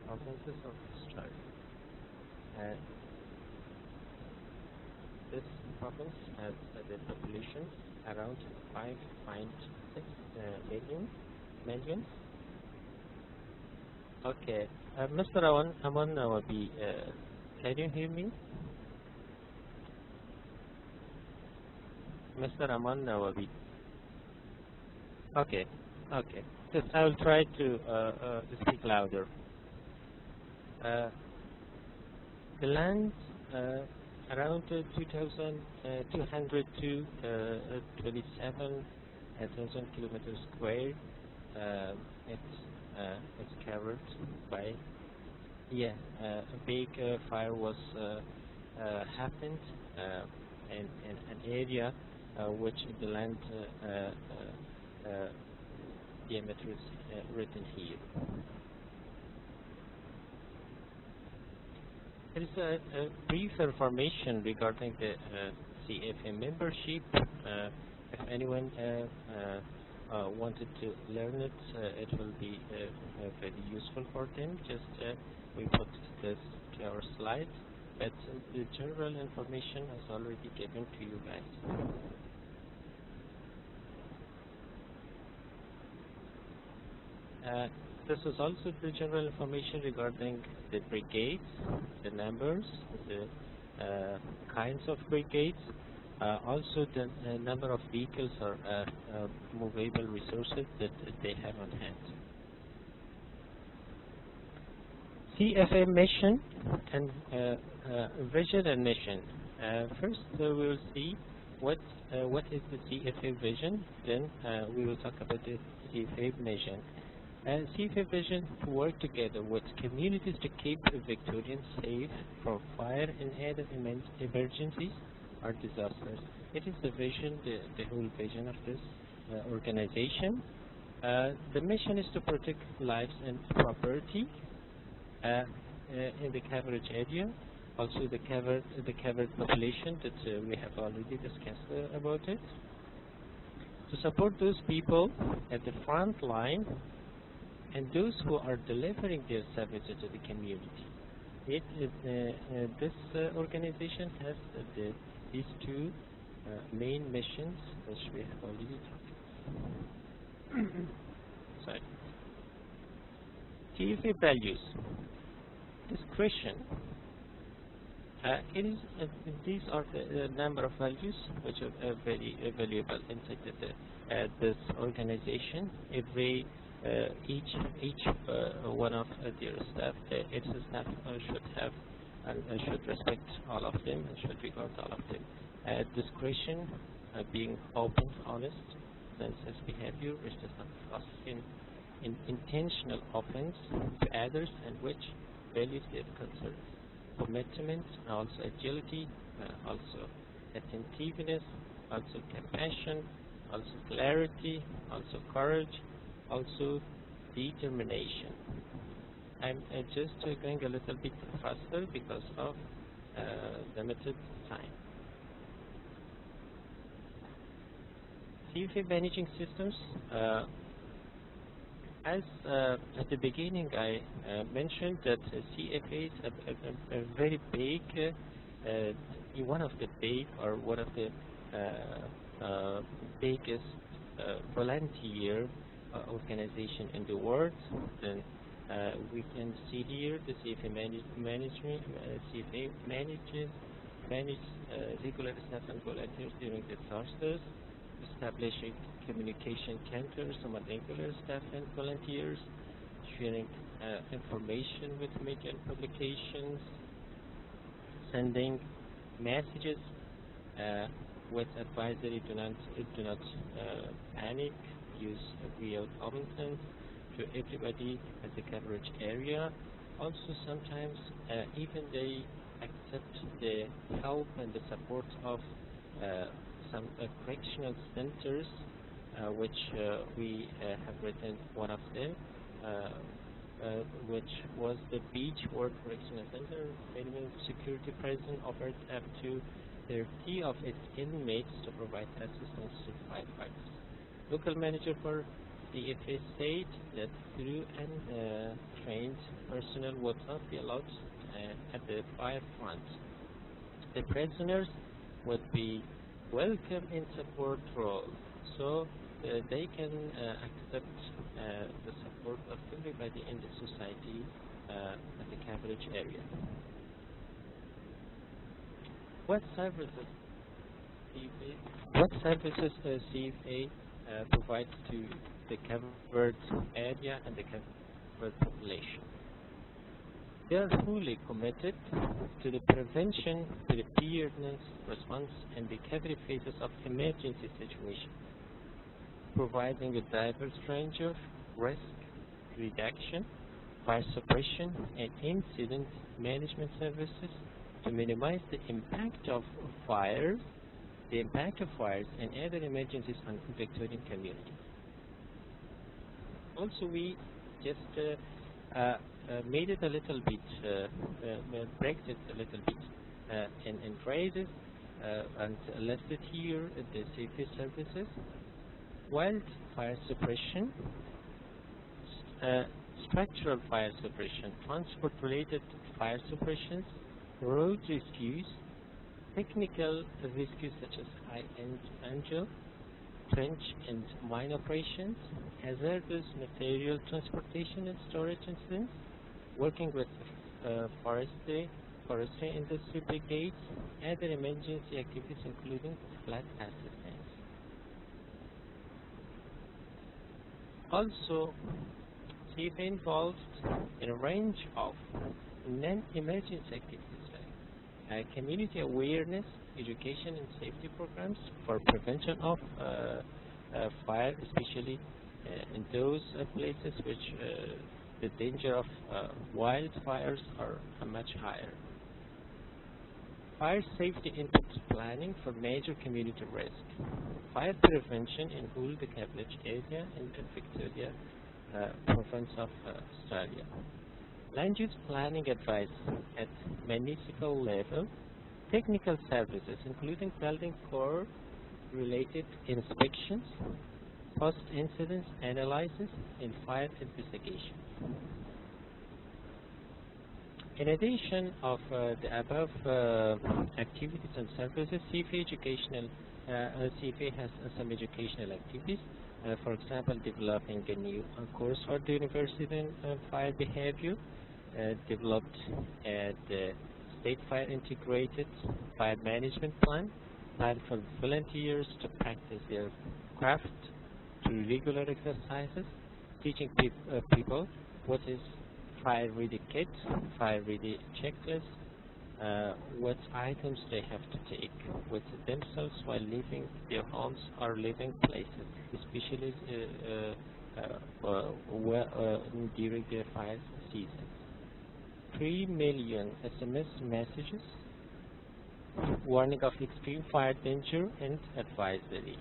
provinces of Australia. This province has the population around 5.6 million. Okay, Mr. Aman Nawabi, can you hear me? Mr. Aman Nawabi. Okay. Just I will try to speak louder. The land around 2,200 to 27,000 kilometers square. It's covered by a big fire was happened in an area which the land diameter is written here. There is a brief information regarding the CFA membership. If anyone wanted to learn it, it will be very useful for them. Just we put this to our slide, but the general information is already given to you guys. This is also the general information regarding the brigades, the numbers, the kinds of brigades, also the number of vehicles or movable resources that they have on hand. CFA mission and vision and mission. First, we will see what is the CFA vision. Then we will talk about the CFA mission. CFA vision to work together with communities to keep Victorians safe from fire and other emergencies or disasters. It is the vision, the whole vision of this organization. The mission is to protect lives and property in the coverage area. Also the covered population that we have already discussed about it. To support those people at the front line and those who are delivering their services to the community. This organization has these two main missions, which we have already talked about. Sorry. CFA values. Discretion. These are the number of values which are very valuable inside this organization. Each one of their staff, its staff should have and should respect all of them and should regard all of them. Discretion, being open, honest, senseless behavior, which does not cause intentional offense to others and which values their concerns. Commitment, also agility, also attentiveness, also compassion, also clarity, also courage, also determination. I'm just going a little bit faster because of limited time. CFA managing systems. As at the beginning, I mentioned that CFA is a very big, one of the big or one of the biggest volunteer organization in the world. And we can see here the CFA management. CFA manages regular staff and volunteers during the disasters, establishing communication centers among regular staff and volunteers, sharing information with media and publications, sending messages with advisory: do not panic, use real content to everybody at the coverage area. Also, sometimes even they accept the help and the support of some correctional centers, which we have written one of them, which was the Beachwood Correctional Center. Minimum security prison offered up to 30 of its inmates to provide assistance to firefighters. Local manager for CFA said that crew and trained personnel would not be allowed at the fire front. The prisoners would be welcome in support role, so they can accept the support of everybody in the society at the coverage area. What services CFA provides to the covered area and the covered population? They are fully committed to the prevention, preparedness, response, and recovery phases of emergency situations, providing a diverse range of risk reduction, fire suppression, and incident management services to minimize the impact of fires, and other emergencies on Victorian communities. Also, we just made it a little bit, breaks it a little bit in phrases and listed here the safety services: wildfire suppression, structural fire suppression, transport-related fire suppressions, road rescues, technical rescues such as high-end angel, trench and mine operations, hazardous material transportation and storage incidents, working with forestry industry brigades, other emergency activities including flood assistance. Also, CFA involved in a range of non-emergency activities like community awareness, education and safety programs for prevention of fire, especially in those places which the danger of wildfires are much higher. Fire safety input planning for major community risk. Fire prevention in whole the coverage area in Victoria province of Australia. Land use planning advice at municipal level. Technical services including building code related inspections, post-incident analysis, and fire investigation. In addition of the above activities and services, CFA has some educational activities. For example, developing a new course for the university in fire behavior, developed the State Fire Integrated Fire Management Plan for volunteers to practice their craft through regular exercises, teaching people what is fire-ready kit, fire-ready checklist, what items they have to take with themselves while leaving their homes or living places, especially during the fire season. 3 million SMS messages, warning of extreme fire danger and advisory.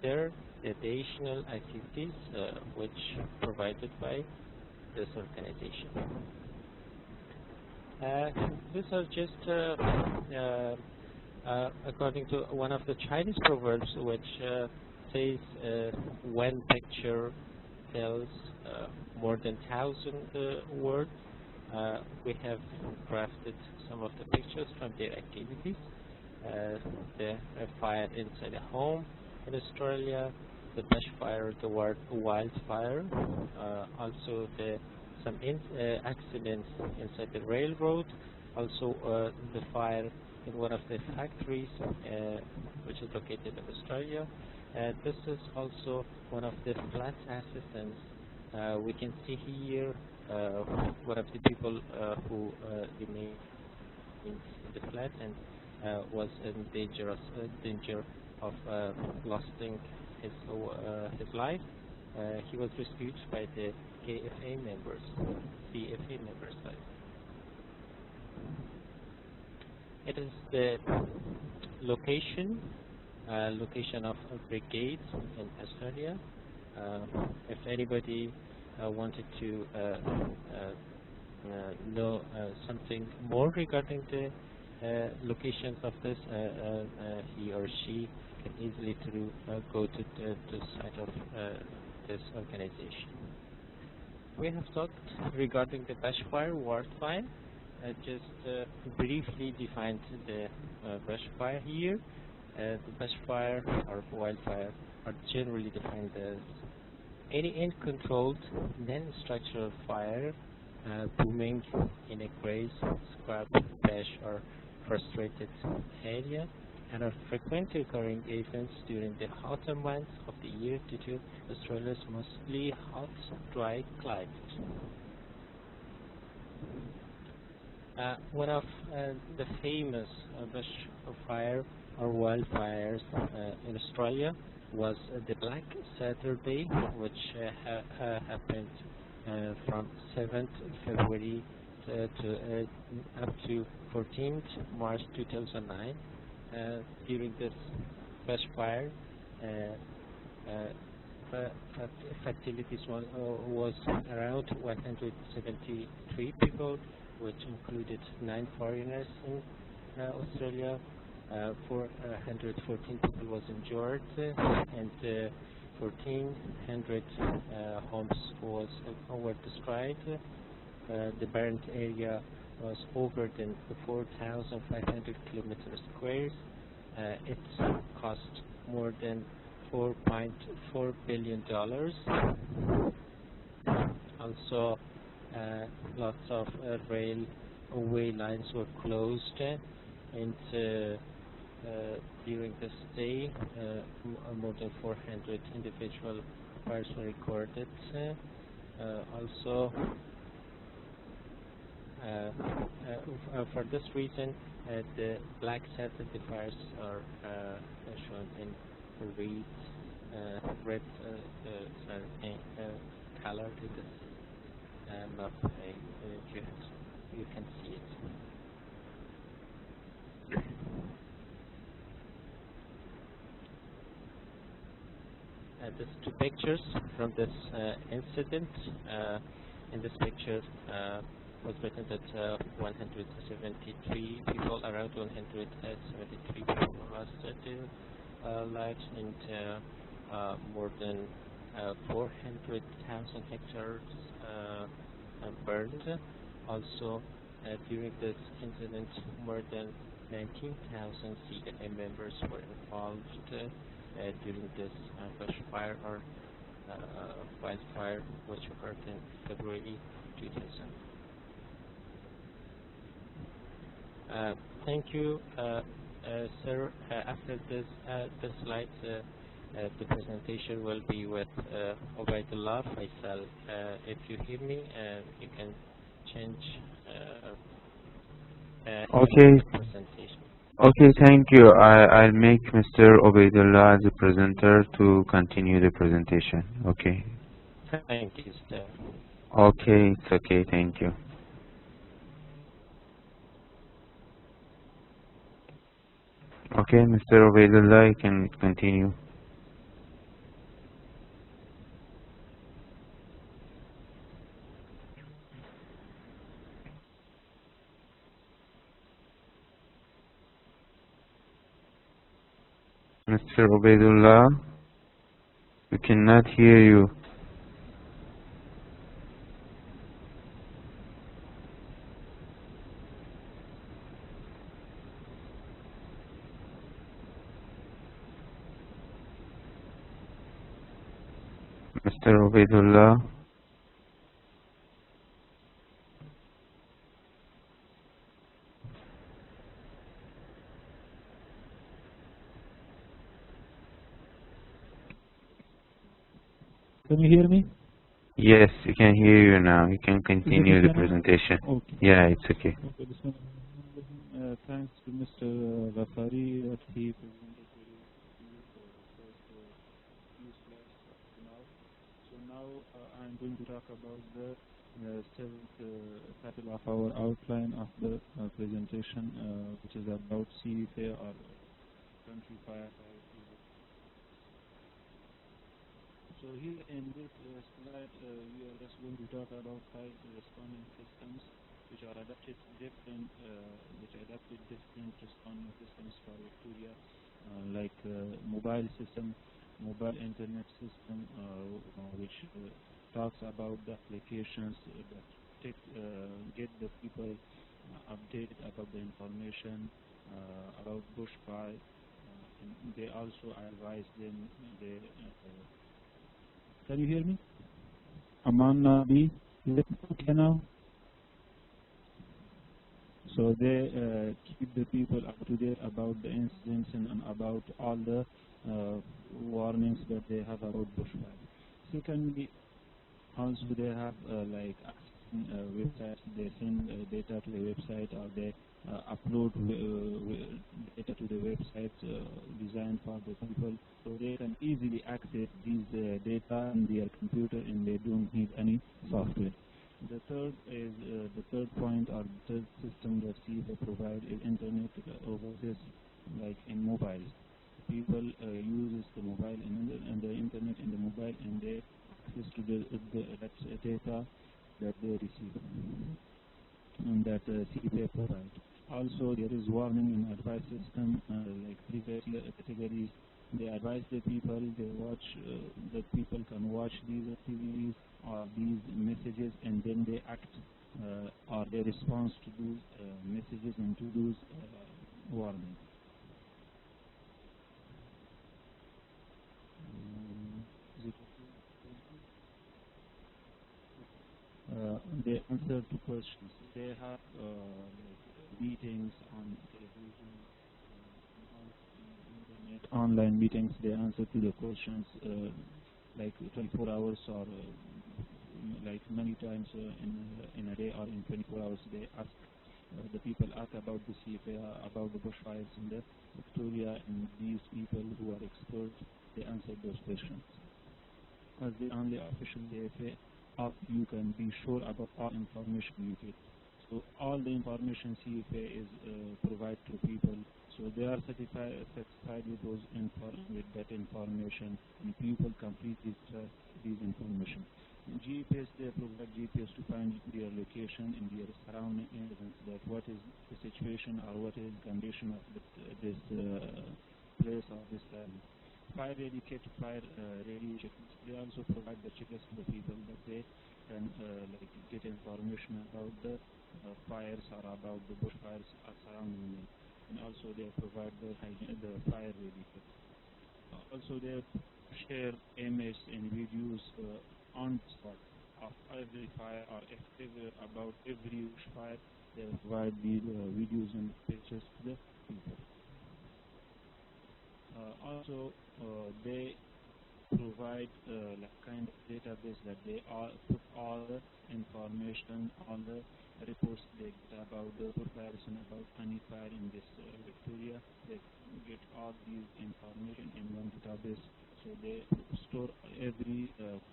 There are additional activities which provided by this organization. These are just according to one of the Chinese proverbs, which says one picture tells more than 1,000 words. We have crafted some of the pictures from their activities. The fire inside a home in Australia, the bushfire, the wildfire, also some accidents inside the railroad, also the fire in one of the factories which is located in Australia. This is also one of the flat assistants. We can see here one of the people who remained in the flat and was in danger of losing his life. He was rescued by the CFA members. It is the location of a brigade in Australia. If anybody wanted to know something more regarding the locations of this, he or she can easily go to the site of this organization. We have talked regarding the bushfire, wildfire. Just briefly defined the bushfire here. The bushfire or wildfire are generally defined as any uncontrolled, non-structural fire booming in a graze, scrub, bush, or frustrated area, and are frequently occurring events during the hotter months of the year due to Australia's mostly hot, dry climate. One of the famous bushfire or wildfires in Australia was the Black Saturday, which happened from 7th February to up to 14th March 2009. During this bushfire, fatalities was around 173 people, which included 9 foreigners in Australia. 414 people was injured, and 1,400 homes were destroyed. The burned area was over than 4,500 kilometers squares. It cost more than $4.4 billion. Also, lots of railway lines were closed, and during this day, more than 400 individual fires were recorded. Also, for this reason, the Black Saturday fires are shown in red color in this map. You can see it. These 2 pictures from this incident. In this picture was written that 173 people, around 173 people lost their lives, and more than 400,000 hectares burned. Also, during this incident, more than 19,000 CFA members were involved during this bushfire or wildfire, which occurred in February 2000. Thank you, sir. After this slide, the presentation will be with Ubaidullah Faisal. If you hear me, you can change okay. the presentation. Okay, thank you. I'll make Mr. Ubaidullah as a presenter to continue the presentation. Okay. Thank you, sir. Okay, it's okay. Thank you. Okay, Mr. Ubaidullah, you can continue. Mr. Ubaidullah, we cannot hear you. Mr. Ubaidullah. Can you hear me? Yes, you can hear you now. You can continue the presentation. Okay. Yeah, it's okay. Okay. Thanks to Mr. Ghafari that he presented very few slides now. So now I'm going to talk about the seventh title of our outline of the presentation, which is about CFA or country fire. So here in this slide, we are just going to talk about 5 responding systems which are adapted different responding systems for Victoria, like mobile system, mobile internet system, which talks about the applications that get the people updated about the information about bushfire. They also advise them. Can you hear me? Aman B, is it okay now? So they keep the people up to date about the incidents and about all the warnings that they have about bushfire. Secondly, also they have like websites. They send data to the website, or they upload data to the website designed for the people, so they can easily access these data on their computer and they don't need any software. The third point or the third system that CFA provide is internet over this, like in mobile. People uses the mobile and the internet in the mobile, and they access to that data that they receive and that CFA provide. Also, there is warning and advice system, like previous categories. They advise the people, they watch, that people can watch these activities or these messages, and then they act or they respond to those messages and to those warnings. They answer to questions. They have meetings on television, on internet, online meetings. They answer to the questions like 24 hours or like many times in a day or in 24 hours. They ask the people ask about the CFA, about the bushfires in the Victoria, and these people who are experts, they answer those questions. As the only official CFA, you can be sure about all information you get. So all the information CFA is provide to people, so they are satisfied with with that information, and people completely trust this information. In GPS, they provide GPS to find their location in their surrounding evidence, that what is the situation or what is the condition of this place or this area. Fire ready kit, fire ready checklist. They also provide the checklist to the people that they can like get information about the fires or about the bushfires surrounding them. And also they provide the fire ready kit. Also they share images and videos on spot of every fire or about every bushfire. They provide the videos and pictures to the people. Also, they provide like kind of database that they put all the information, all the reports they get about the bushfires and about any fire in this Victoria. They get all these information in one database, so they store every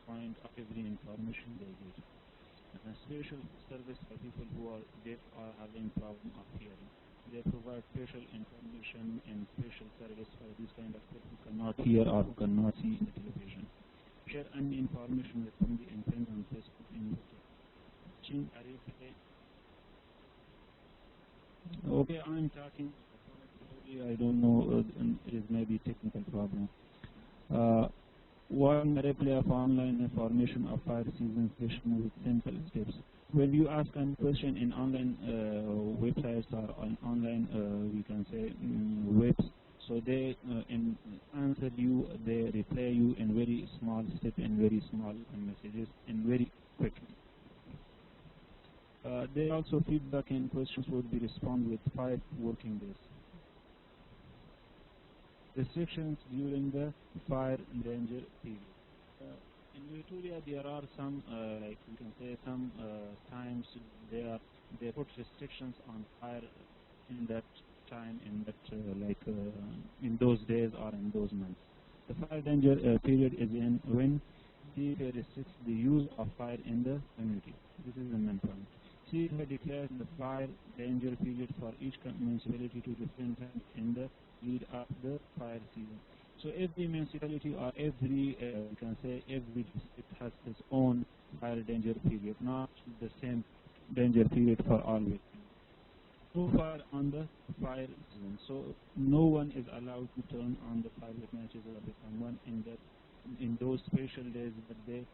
point of every information they get. And a special service for people who are deaf or having problem of hearing. They provide special information and special service for this kind of people who cannot hear or who cannot see in the television. Share any information with family and friends on Facebook and YouTube. Okay, I'm talking. I don't know. It is maybe technical problem. One replay of online information of fire season session with simple steps. When you ask a question in online websites or on online, we can say webs, So they answer you, they reply you in very small step and very small messages and very quickly. They also feedback and questions would be responded with 5 working days. Restrictions during the fire danger period. In Victoria, there are some, like we can say, some times they put restrictions on fire in that time, in that in those days or in those months. The fire danger period is when CFA restricts the use of fire in the community. This is the main point. CFA declares the fire danger period for each municipality to different times in the lead up the fire season. So every municipality or every, you can say, every district has its own fire danger period, not the same danger period for all victims. So far on the fire season, so no one is allowed to turn on the private matches or become one in those special days that they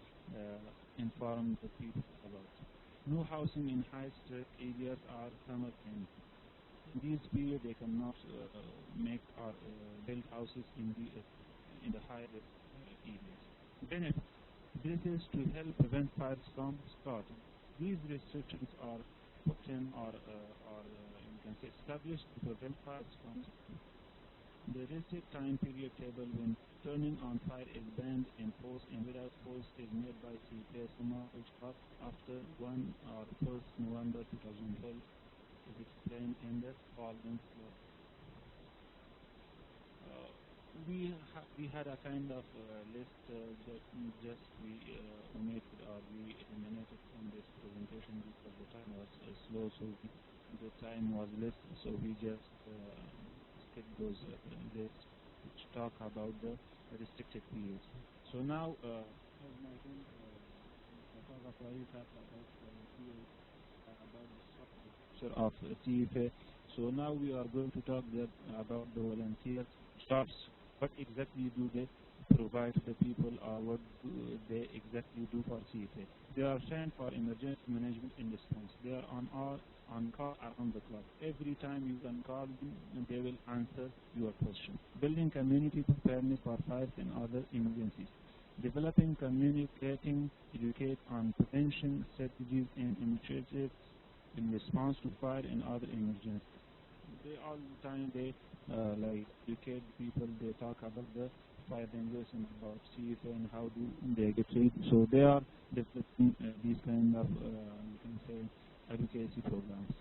inform the people about. No housing in high-stress areas or summer camps. In this period, they cannot make or build houses in the high-risk areas. Benefits. This is to help prevent fires from starting. These restrictions are put in or you can say established to prevent fires from starting. The restrict time period table when turning on fire is banned in force and without force is made by CFA which starts after 1 or 1st November 2012 is explained in the following slide. We had a kind of list that just we omitted or we eliminated from this presentation because the time was slow, so the time was less, so we just skipped those lists which talk about the restricted periods. So now, as my friend talked about the structure of CFA. So now we are going to talk about the volunteer jobs. What exactly do they provide to the people, or what do they exactly do for CFA? They are trained for emergency management and response. They are on call around the clock. Every time you can call them, they will answer your question. Building community preparedness for fires and other emergencies. Developing, communicating, educate on prevention strategies and initiatives in response to fire and other emergencies. They all the time educate people. They talk about the fire dangers and about CFA and how do they get treated. So they are developing these kind of you can say advocacy programs.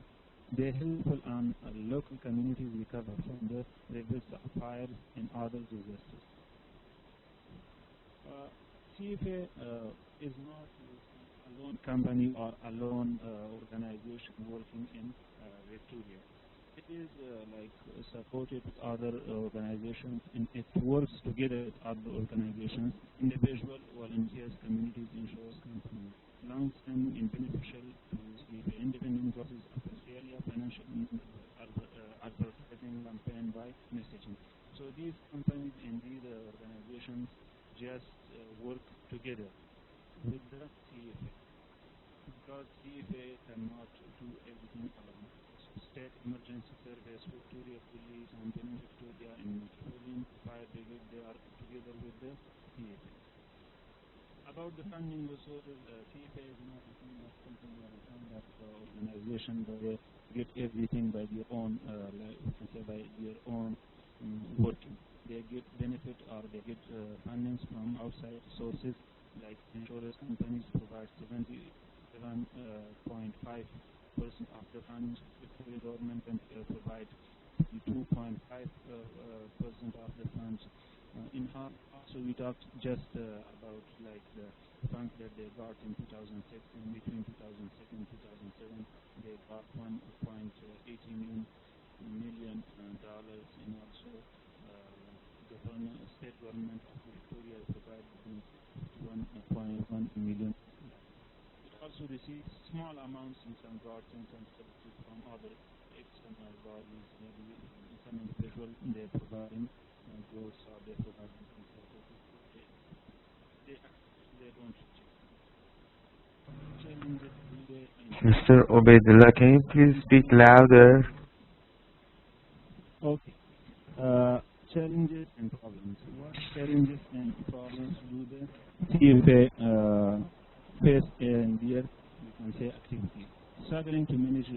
They help on local communities recover from the risks of fires and other disasters. CFA is not a lone company or a lone organization working in Victoria. It is supported with other organizations, and it works together with other organizations, individual, volunteers, communities, insurance companies. Long-standing and beneficial to the independent sources of Australia financial advertising campaign by messaging. So these companies and these organizations just work together with the CFA because CFA cannot do everything alone. State Emergency Service, Victoria Police, and then Victoria and Metropolitan Fire Brigade, they are together with the CFA. About the funding resources, CFA is not a kind of company or a kind of organization, but they get everything by their own, we can say by their own working. They get benefit or they get fundings from outside sources, like insurance companies provide 77.5% of the funds. The government can provide 2.5% of the funds. Also, we talked just about the funds that they got in 2006, and between 2006 and 2007, they got $1.80 million, and also state government of Victoria provided $1.1 million. Also receives small amounts in some grants and some services from other external bodies, maybe some individual they're providing goods or they're providing some services. They don't check. Mr. Obaidullah, can you please speak louder? Okay. challenges and problems. What challenges and problems do the CFA face in their, you can say, activity? Struggling to manage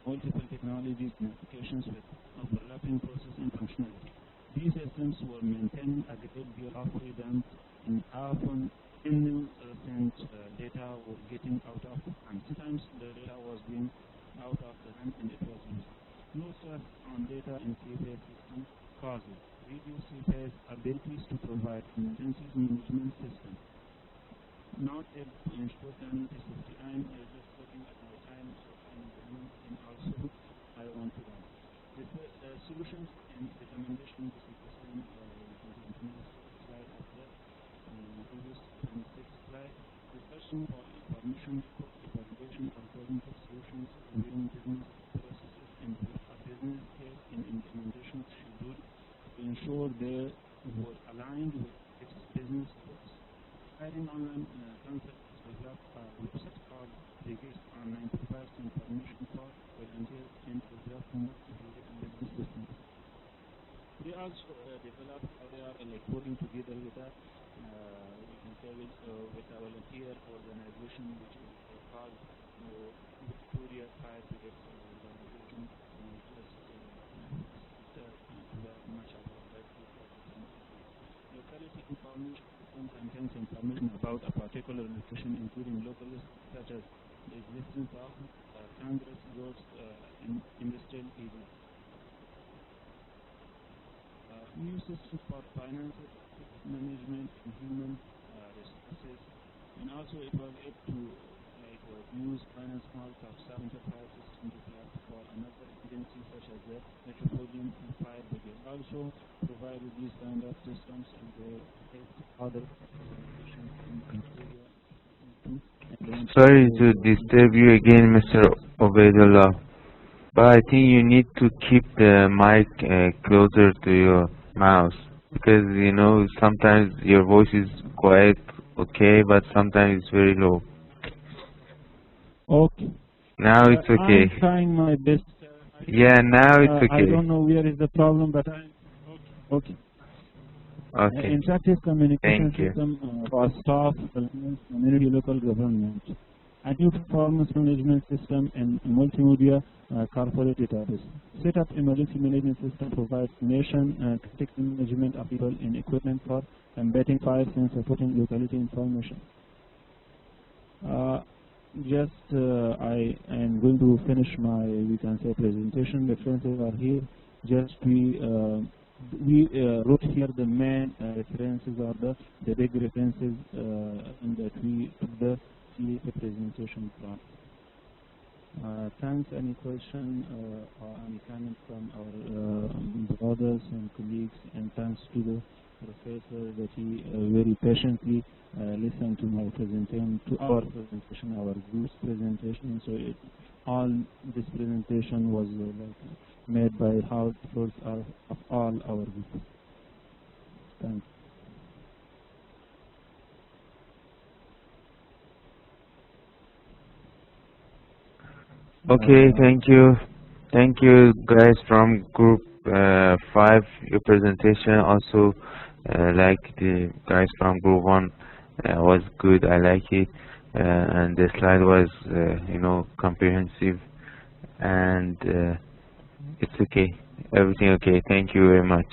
multiple technologies and applications with overlapping process and functionality. These systems were maintaining a great deal of freedom and often inconsistent data were getting out of hand. Sometimes the data was being out of the hand and it was used. No stress on data in CFA system causes reduced CFA's abilities to provide an intensive management system. Not important safety. I'm just looking at my time, so I'm done, and also I want to run. The solutions and recommendations is the same slide of the previous 26 slide. Discussion for information, evaluation, alternative solutions, reviewing business processes, and a business case and implementation schedule to ensure they were aligned with its business goals. Hiring online concept is developed a website called Based on 95 information for volunteers and development related business systems. They also developed their working together with that you can say with a volunteer organization which is called Victoria Fire Brigade organization. Much about that. Locality information contains information about a particular location, including local lists such as the existence of Congress roads in industrial areas. New systems for finance, management, and human resources, and also it was able to use finance models of self-enterprise system developed for another agency such as the Metropolitan Fire Brigade. Also provided these kind of systems and they help other organizations in Syria. Sorry to disturb you again, Mr. Obaidullah, but I think you need to keep the mic closer to your mouse because you know sometimes your voice is quite okay, but sometimes it's very low. Okay. Now it's okay. I'm trying my best. Yeah, now it's okay. I don't know where is the problem, but I'm okay. Okay. Interactive communication system for staff, community, local government. A new performance management system and multimedia corporate database. Set up emergency management system provides nation critical management of people and equipment for combating fires and supporting locality information. I am going to finish my, we can say, presentation. References are here. Just we wrote here the main references or the big references that we took the presentation from. Thanks. Any question or any comment from our brothers and colleagues, and thanks to the professor that he very patiently listened to my presentation, to our presentation, our group's presentation. So all this presentation was made by hard efforts of all our groups. Thanks. Okay, thank you. Thank you guys from group 5, your presentation. Also like the guys from group 1 was good, I like it, and the slide was you know, comprehensive, and it's okay, everything okay. Thank you very much.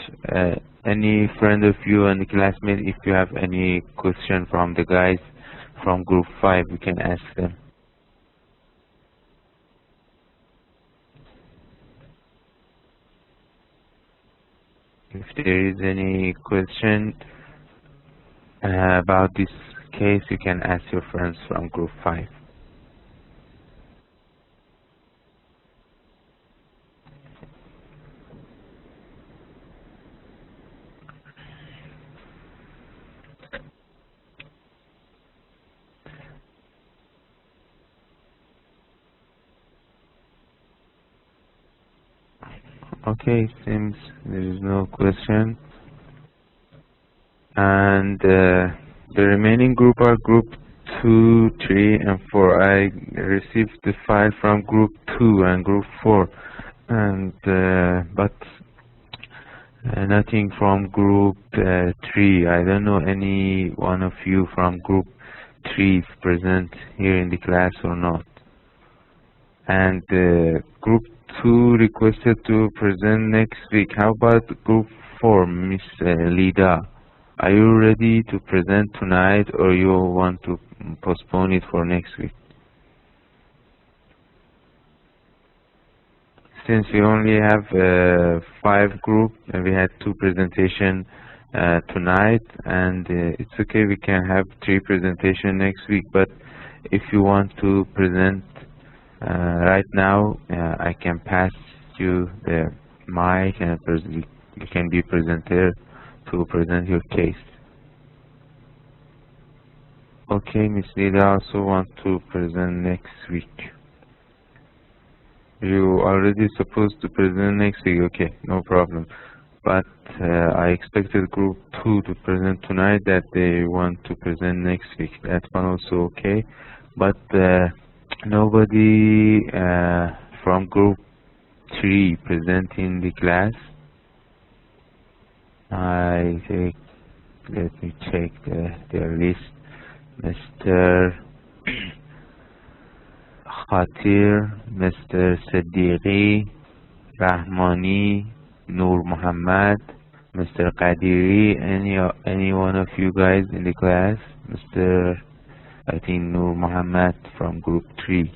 Any friend of you and the classmate, if you have any question from the guys from group 5, you can ask them. If there is any question about this case, you can ask your friends from group 5. Okay, seems there is no question. And the remaining group are group 2, 3, and 4. I received the file from group 2 and group 4, and but Nothing from group 3. I don't know any one of you from group 3 is present here in the class or not. And group 2 requested to present next week. How about group 4, Miss Lida? Are you ready to present tonight, or you want to postpone it for next week? Since we only have 5 groups, and we had 2 presentations tonight, and it's okay, we can have 3 presentations next week, but if you want to present right now, I can pass you the mic, and you can be presenter to present your case. Okay, Ms. Lida also want to present next week. You already supposed to present next week, okay, no problem. But I expected group 2 to present tonight, that they want to present next week. That one also okay. But nobody from group 3 present in the class. Let me check their list. Mr. Khatir, Mr. Siddiqui, Rahmani, Noor Muhammad, Mr. Qadiri, any one of you guys in the class? Mr. I think Noor Muhammad from group 3.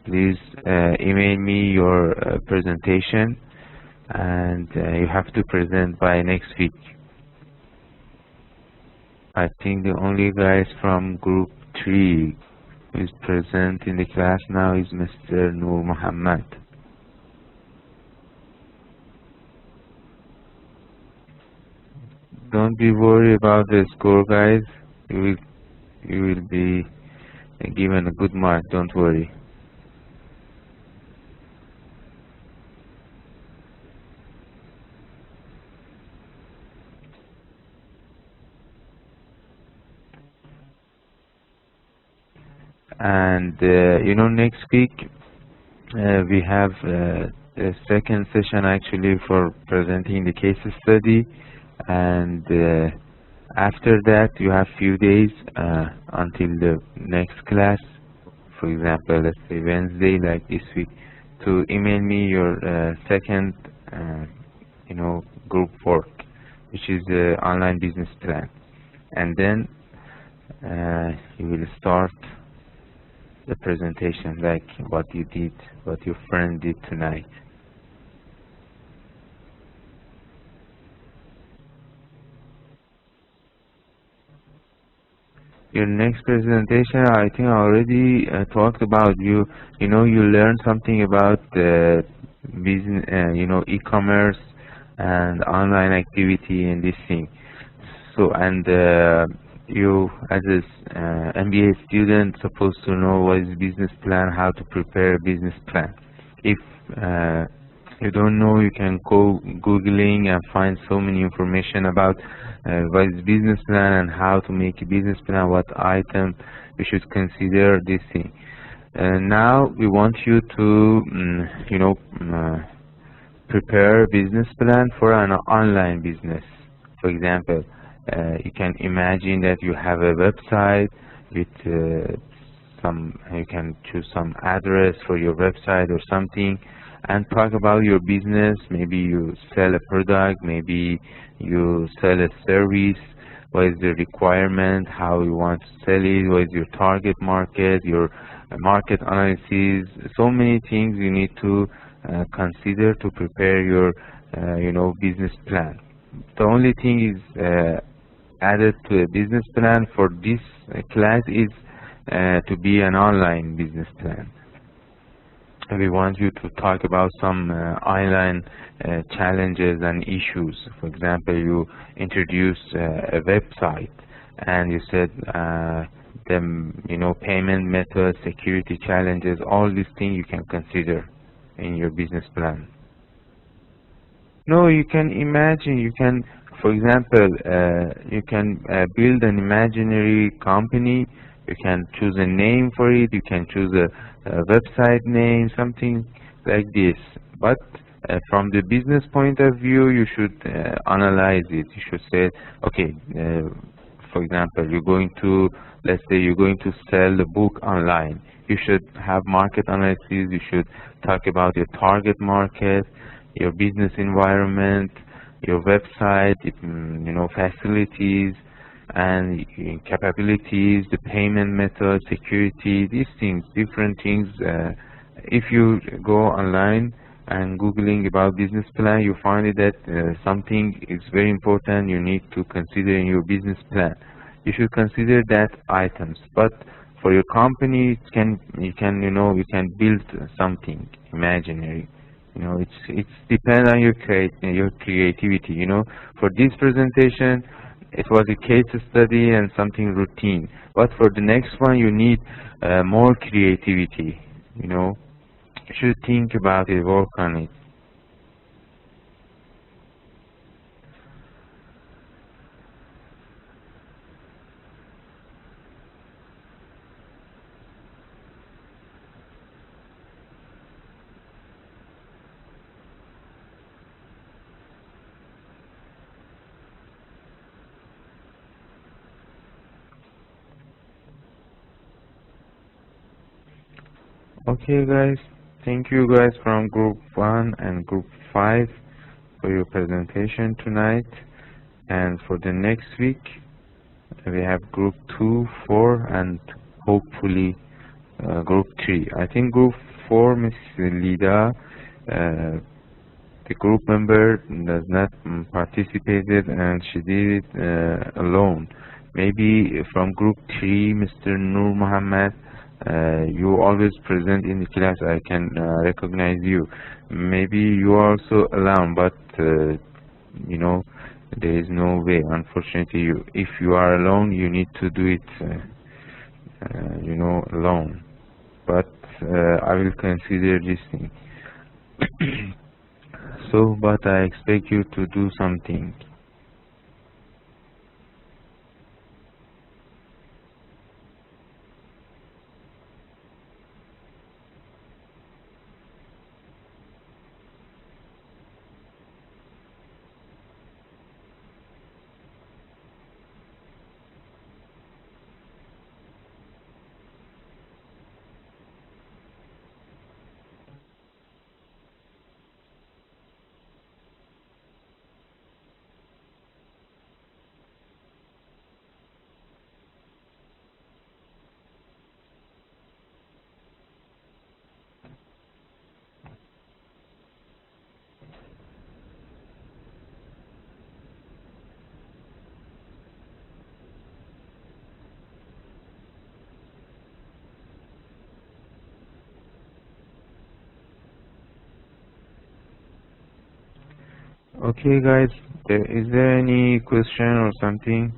Please email me your presentation, and you have to present by next week. I think the only guys from group 3 who is present in the class now is Mr. Noor Muhammad. Don't be worried about the score, guys. You will be given a good mark. Don't worry. And next week we have the second session actually for presenting the case study, and after that you have few days until the next class. For example, let's say Wednesday, like this week, to email me your second group work, which is the online business plan, and then you will start the presentation like what you did, what your friend did tonight. Your next presentation, I think I already talked about. You learned something about business, e-commerce and online activity and this thing. So, and you as a MBA student supposed to know what is business plan, how to prepare a business plan. If you don't know, you can go Googling and find so many information about what is business plan and how to make a business plan, what item we should consider, this thing. Now we want you to prepare a business plan for an online business. For example, you can imagine that you have a website with you can choose some address for your website or something, and talk about your business. Maybe you sell a product, maybe you sell a service, what is the requirement, how you want to sell it, what is your target market, your market analysis. So many things you need to consider to prepare your business plan. The only thing is added to a business plan for this class is to be an online business plan. We want you to talk about some online challenges and issues. For example, you introduce a website and you said the payment method, security challenges, all these things you can consider in your business plan. No, you can imagine, you can, for example, you can build an imaginary company. You can choose a name for it, you can choose a website name, something like this. But From the business point of view, you should analyze it. You should say, okay, for example, let's say you're going to sell the book online. You should have market analysis. You should talk about your target market, your business environment, your website, facilities and capabilities, the payment method, security, these things, different things. If you go online and Googling about business plan, you find it that something is very important you need to consider in your business plan. You should consider that items. But for your company, you can build something imaginary. It's depends on your creativity. For this presentation, it was a case study and something routine. But for the next one, you need more creativity. You should think about it, work on it. Okay, guys. Thank you guys from Group 1 and Group 5 for your presentation tonight. And for the next week, we have Group 2, 4, and hopefully Group 3. I think Group 4, Ms. Lida, the group member does not participated and she did it alone. Maybe from Group 3, Mr. Nur Muhammad, you always present in the class, I can recognize you. Maybe you are also alone, but there is no way, unfortunately. If you are alone, you need to do it alone. But I will consider this thing. But I expect you to do something. Okay, guys, is there any question or something?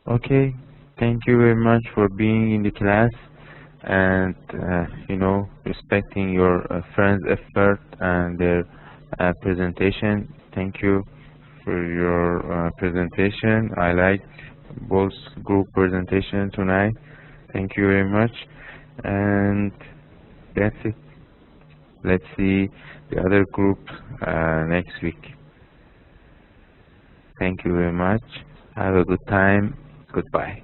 Okay, thank you very much for being in the class and respecting your friends' effort and their presentation. Thank you for your presentation. I like both group presentation tonight. Thank you very much, and that's it. Let's see the other group next week. Thank you very much. Have a good time. Goodbye.